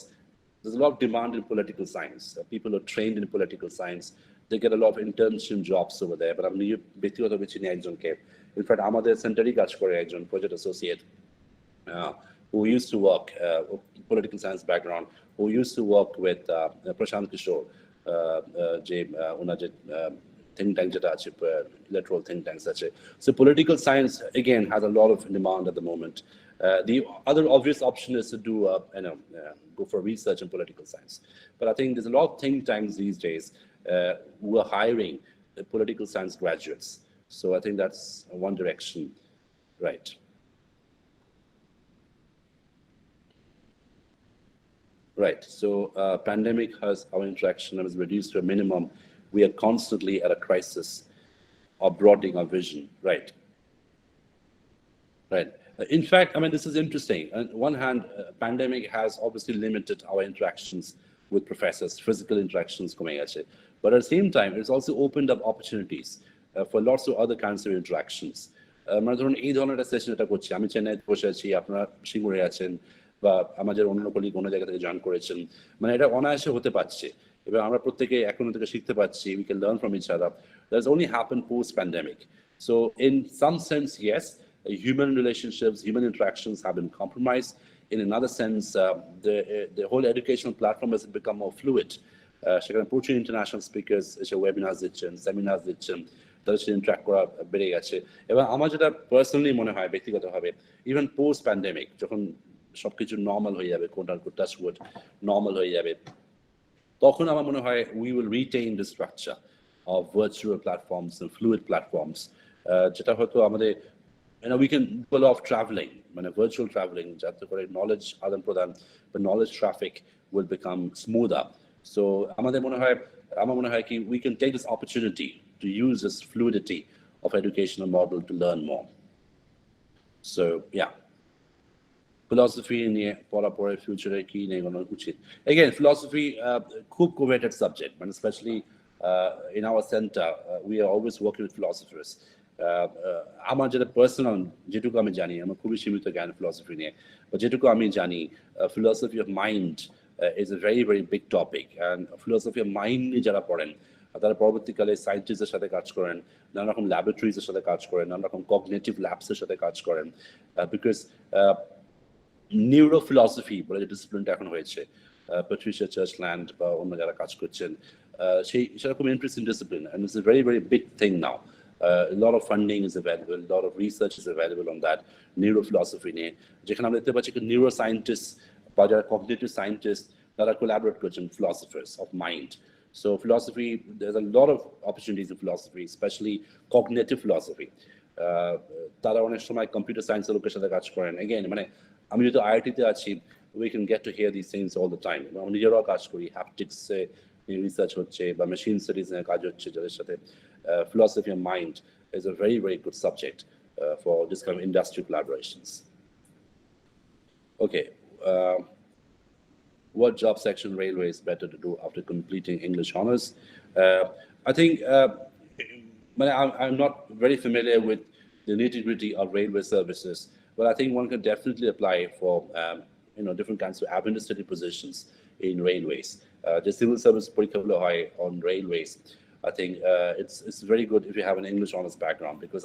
there's a lot of demand in political science. People are trained in political science, they get a lot of internship jobs over there, but আমি ব্যক্তিগতভাবে চিনি একজনকে, in fact আমাদের সেন্টারই কাজ করে একজন project associate who used to work political science background, who used to work with Prashant Kishore, যে ওনার যে think tank যেটা আছে, electoral think tanks আছে. So political science again has a lot of demand at the moment. The other obvious option is to do go for research in political science, but I think there's a lot of think tanks these days who are hiring political science graduates. So I think that's one direction, right? Right. So pandemic has our interaction has reduced to a minimum. We are constantly at a crisis of broadening our vision. Right. Right. In fact, I mean, this is interesting. On one hand, pandemic has obviously limited our interactions with professors, physical interactions coming at it. But at the same time, it's also opened up opportunities for lots of other kinds of interactions. মানে ধরুন এই ধরনের একটা session এটা করছি, আমি চেন্নাইতে বসে আছি, আপনারা সিঙ্গুরে আছেন, বা আমাদের অন্য কলিগ অন্য জায়গা থেকে জয়েন করেছেন, মানে এটা অনায়াসে হতে পারছে এবং আমরা প্রত্যেকে এখন থেকে শিখতে পারছি, we can learn from each other. That's only happened post pandemic. So in some sense, yes, human relationships, human interactions have been compromised. In another sense, the whole educational platform has become more fluid. সেখানে প্রচুর international speakers এসে webinar দিচ্ছেন, seminar দিচ্ছেন, তাদের সাথে interact করা বেড়ে গেছে। এবং আমার যেটা পার্সোনালি মনে হয় ব্যক্তিগতভাবে, ইভেন পোস্ট প্যান্ডেমিক যখন সবকিছু নর্মাল হয়ে যাবে, কোন টাচ ওয়ার্ড নর্মাল হয়ে যাবে, তখন আমার মনে হয় we will retain the structure of virtual platforms and fluid platforms, যেটা হয়তো আমাদের we can do a lot of traveling, মানে virtual traveling, যাতে করে knowledge আদান প্রদান, but knowledge traffic will become smoother. So আমার মনে হয় কি we can take this opportunity to use this fluidity of educational model to learn more. So yeah. Philosophy নিয়ে পড়া পরে ফিউচারে কি নিয়ে এগোনো উচিত। Again, philosophy খুব coveted subject, and especially in our center we are always working with philosophers. আমার যেটা পার্সোনাল যেটুকু আমি জানি, আমার খুবই সীমিত জ্ঞান ফিলসফি নিয়ে, বা যেটুকু আমি জানি, philosophy of mind is a very very big topic, and philosophy of mind নিয়ে যারা পড়েন তারা পরবর্তীকালে সায়েন্টিস্টের সাথে কাজ করেন, নানা রকম ল্যাবরেটরিজের সাথে কাজ করেন, নানা রকম কগনিটিভ ল্যাবসের সাথে কাজ করেন, বিকজ নিউরোফিলসফি বলে যে ডিসিপ্লিনটা এখন হয়েছে, প্যাট্রিশিয়া চার্চল্যান্ড বা অন্য যারা কাজ করছেন, সেটা খুব interesting discipline, and it's a very very big thing now. A lot of funding is available, a lot of research is available on that neurophilosophy নিয়ে, যেখানে আমরা দেখতে পাচ্ছি neuroscientists বা যারা cognitive scientists তারা collaborate করছেন philosophers of mind. So philosophy, there's a lot of opportunities in philosophy, especially cognitive philosophy. তারা অনেক সময় কম্পিউটার সায়েন্সের লোকের সাথে কাজ করেন। Again, মানে আমি যেহেতু আইআইটিতে আছি, we can get to hear these things all the time. আমি নিজেরাও কাজ করি, হ্যাপটিক্সে রিসার্চ হচ্ছে বা মেশিন স্টাডিজ নিয়ে কাজ হচ্ছে, যাদের সাথে philosophy of mind is a very very good subject for this kind of industry collaborations. Okay, what job section railway is better to do after completing English honors? I think I'm not very familiar with the nitty-gritty of railway services, but I think one can definitely apply for different kinds of administrative positions in railways. The civil service porikha on railways. I think it's very good if you have an English honors background, because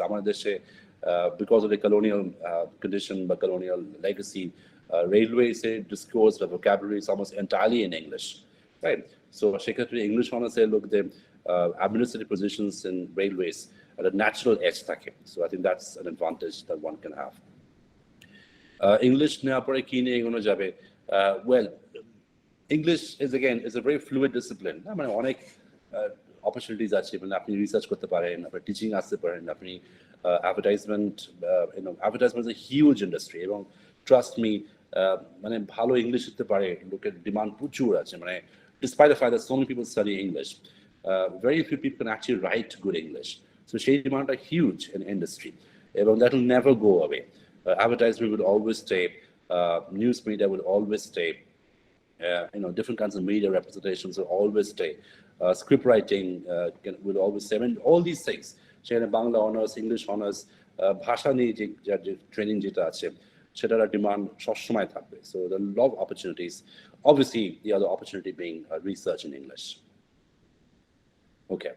because of the colonial condition, but colonial legacy, railways discourse, the vocabulary is almost entirely in English, right? So English honors look, the administrative positions in railways at a natural edge. So I think that's an advantage that one can have. English well, English is a very fluid discipline. I mean, অনেক opportunities আছে, মানে আপনি research করতে পারেন, আপনি teaching আসতে পারেন, আপনি advertisement, advertisement is a huge industry, এবং trust me, মানে ভালো English শিখতে পারে লোকের demand প্রচুর আছে, মানে despite the fact that so many people study English, very few people can actually write good English. So সেই demand are huge in industry, এবং that will never go away. Advertisement will always stay, news media will always stay, different kinds of media representations will always stay, script writing will always stay. I mean, all these things, Bangla honors, English honors, bhasha niye je training jeta ache, সেটার demand সবসময় থাকবে. So there are a lot of opportunities. Obviously, the other opportunity being research in English. Okay.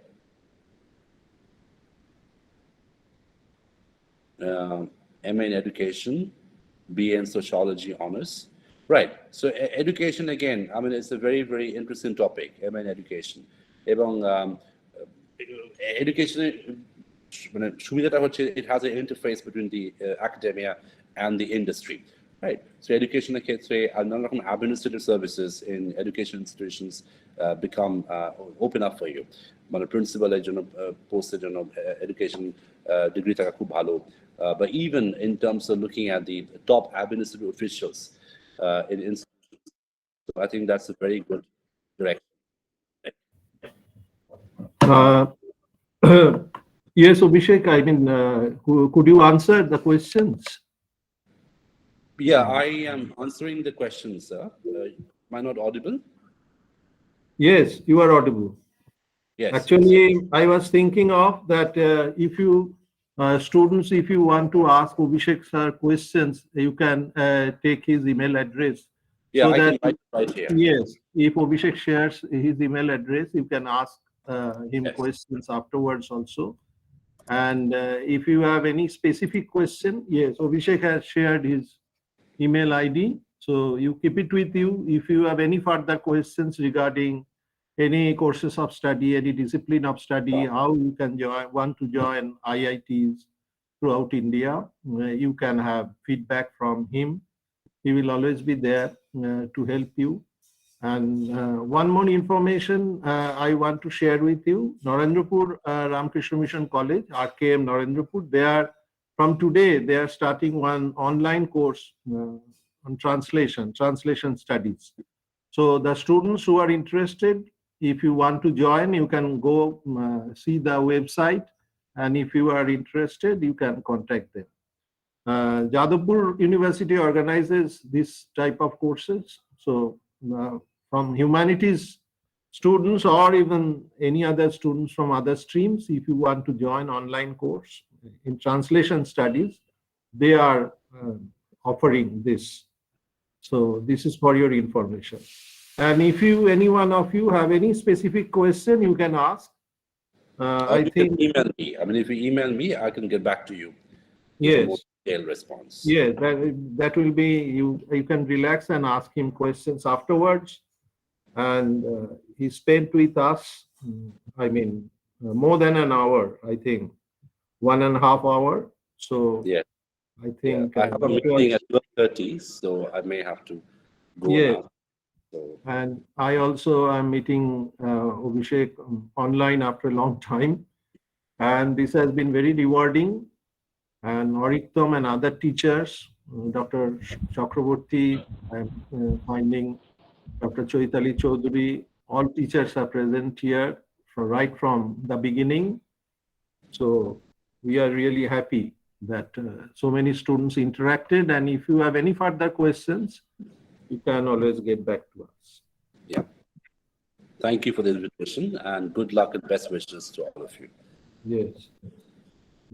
MA in education, BA in sociology honors. Right. So education, again, I mean, it's a very, very interesting topic, MA in education. এবং education, সুবিধাটা হচ্ছে it has an interface between the academia and the industry, right? So education ক্ষেত্রে নানা রকম administrative services in education institutions become open up for you. মানে প্রিন্সিপালের জন্য পোস্টের জন্য education degree থাকা খুব ভালো. But even in terms of looking at the top administrative officials in institutions, so I think that's a very good direction. Yes, Avishek, I mean, could you answer the questions? Yeah, I am answering the questions, sir. Am I not audible? Yes, you are audible. Yes. Actually, I was thinking of that if you students, if you want to ask Avishek sir questions, you can take his email address. Yeah, so I that, can write right here. Yes, if Avishek shares his email address, you can ask him Yes. questions afterwards also. And if you have any specific question, yes, Avishek has shared his email ID, so you keep it with you. If you have any further questions regarding any courses of study, any discipline of study, how you can want to join IITs throughout India, you can have feedback from him. He will always be there to help you. And one more information I want to share with you. Narendrapur Ramakrishna Mission College, RKM Narendrapur, from today, they are starting one online course on translation studies. So the students who are interested, if you want to join, you can go see the website. And if you are interested, you can contact them. Jadavpur University organizes this type of courses. So from humanities students or even any other students from other streams, if you want to join online course in translation studies, they are offering this. So this is for your information. And if any one of you have any specific question, you can ask. I think can email me. I mean, if you email me, I can get back to you. Yes. With a more detailed response. Yes, that will be, you can relax and ask him questions afterwards. And he spent with us, I mean, more than an hour, I think, 1.5 hours. So yeah, I think I have a meeting at 12:30, so I may have to go Yes. now. So, And I also am meeting Avishek online after a long time. And this has been very rewarding. And Oriktam and other teachers, Dr. Chakraborty, I'm finding Dr. Choitali Chaudhary, all teachers are present here right from the beginning. So we are really happy that so many students interacted. And if you have any further questions, you can always get back to us. yeah. Thank you for the invitation, and good luck and best wishes to all of you. Yes.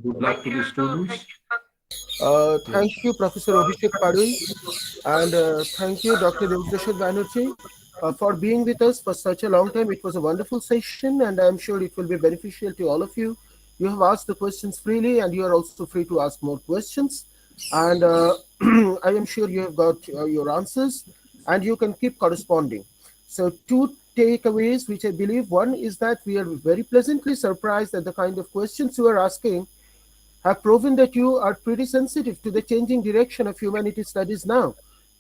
Good luck to the students. Thank you, Professor Avishek Parui, and thank you, Dr. Debaprasad Banerjee. for being with us for such a long time. It was a wonderful session, and I'm sure it will be beneficial to all of you. You have asked the questions freely, and you are also free to ask more questions. And I am sure you have got your answers, and you can keep corresponding. So, two takeaways, which I believe: one is that we are very pleasantly surprised at the kind of questions you are asking have proven that you are pretty sensitive to the changing direction of humanities studies now.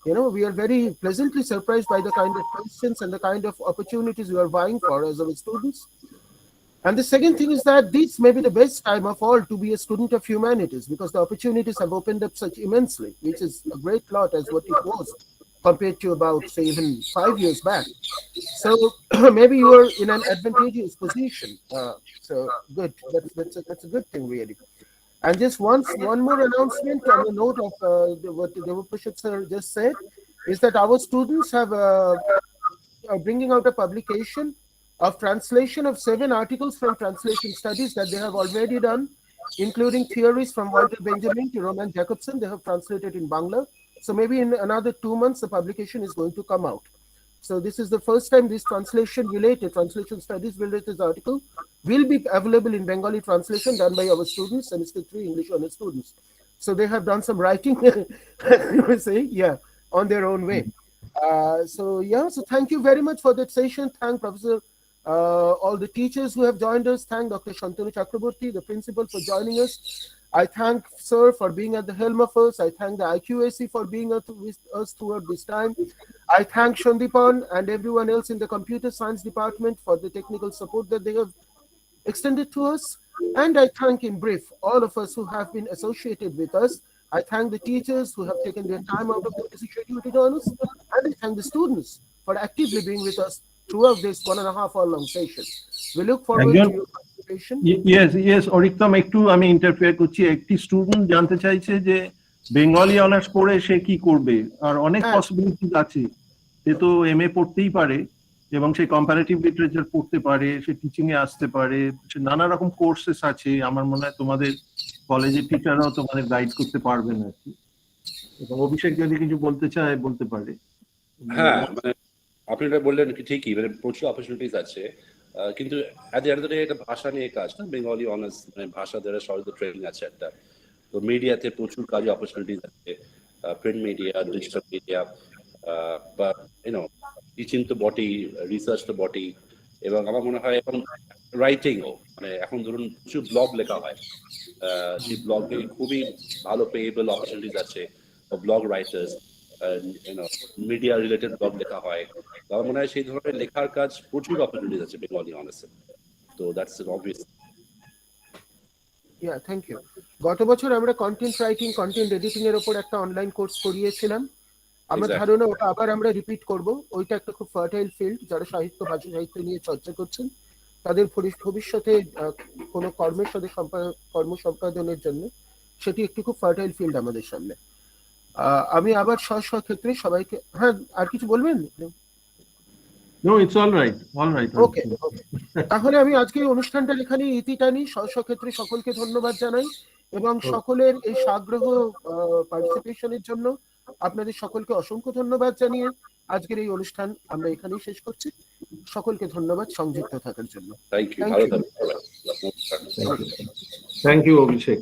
You know, we are very pleasantly surprised by the kind of questions and the kind of opportunities you are vying for as our students. And the second thing is that this may be the best time of all to be a student of humanities, because the opportunities have opened up such immensely, which is a great lot as what it was compared to about, say, even 5 years back. So maybe you are in an advantageous position. So good. That's a good thing, really. And just one more announcement on the note of what Devaprashad sir just said is that our students are bringing out a publication of translation of 7 articles from translation studies that they have already done, including theories from Walter Benjamin to Roman Jacobson. They have translated in Bangla. So maybe in another 2 months, the publication is going to come out. So this is the first time this translation studies related article will be available in Bengali translation done by our students, semester 3 English honors students. So they have done some writing, on their own way. So thank you very much for that session. Thank Professor, all the teachers who have joined us. Thank Dr. Shantanu Chakraborty, the principal, for joining us. I thank Sir for being at the helm of us. I thank the IQAC for being with us throughout this time. I thank Shandipan and everyone else in the computer science department for the technical support that they have extended to us. And I thank, in brief, all of us who have been associated with us. I thank the teachers who have taken their time out of their busy schedule to join us. And I thank the students for actively being with us throughout this 1.5 hour long session. We look forward to your participation. Yes, অরিত্তম, একটু আমি interfere করছি। একটি student জানতে চাইছে যে Bengali honours পড়ে সে কি করবে, আর অনেক পসিবিলিটিস আছে। সে তো এমএ পড়তেই পারে এবং সে কম্পারেটিভ লিটারেচার পড়তে পারে, সে টিচিং এ আসতে পারে, সে নানা রকম কোর্সেস আছে। আমার মনে হয় তোমাদের কলেজের টিচাররাও তোমাদের গাইড করতে পারবেন আর কি। এবং অভিষেক যদি কিছু বলতে চায় বলতে পারে। হ্যাঁ, মানে আপনি এটা বললেন কি ঠিকই, মানে প্রচুর অপরচুনিটিস আছে, কিন্তু at the end of the day এটা ভাষা নিয়ে কাজ না, বেঙ্গলি অনার্স মানে ভাষা দ্বারা সহজ ট্রেনিং আছে একটা। তো মিডিয়াতে প্রচুর কাজে অপরচুনিটিস আছে, প্রিন্ট মিডিয়া, ডিজিটাল মিডিয়া, বা টিচিং তো বটেই, রিসার্চ তো বটেই, এবং আমার মনে হয় এখন রাইটিংও, মানে এখন ধরুন প্রচুর ব্লগ লেখা হয়, সেই ব্লগে খুবই ভালো পেয়েবল অপরচুনিটিস আছে, blog writers, media related blog লেখা হয়। আমার মনে হয় সেই ধরনের লেখার কাজ প্রচুর অপরচুনিটিস আছে বেঙ্গলি অনার্সে। তো দ্যাটস অবভিয়াস। Thank you. গত বছর আমরা কন্টেন্ট রাইটিং, কন্টেন্ট এডিটিং এর উপর একটা অনলাইন কোর্স করিয়েছিলাম। আমার ধারণা ওটা আবার আমরা রিপিট করব। ওইটা একটা খুব ফার্টাইল ফিল্ড। যারা ভাষা সাহিত্য নিয়ে চর্চা করছেন তাদের ভবিষ্যতে কোনো কর্মের সাথে কর্ম সম্পাদনের জন্য সেটি একটি খুব ফার্টাইল ফিল্ড আমাদের সামনে। আমি আবার ক্ষেত্রে সবাইকে, হ্যাঁ, আর কিছু বলবেন? No, it's all right. ওকে। তাহলে আমি আজকে অনুষ্ঠানটা এখানে ইতি টানি। ক্ষেত্রে সকলকে ধন্যবাদ জানাই এবং সকলের এই সাগ্রহ পার্টিসিপেশনের জন্য আপনাদের সকলকে অসংখ্য ধন্যবাদ জানিয়ে আজকের এই অনুষ্ঠান আমরা এখানেই শেষ করছি। সকলকে ধন্যবাদ সংযুক্ত থাকার জন্য। Thank you. Thank you Abhishek.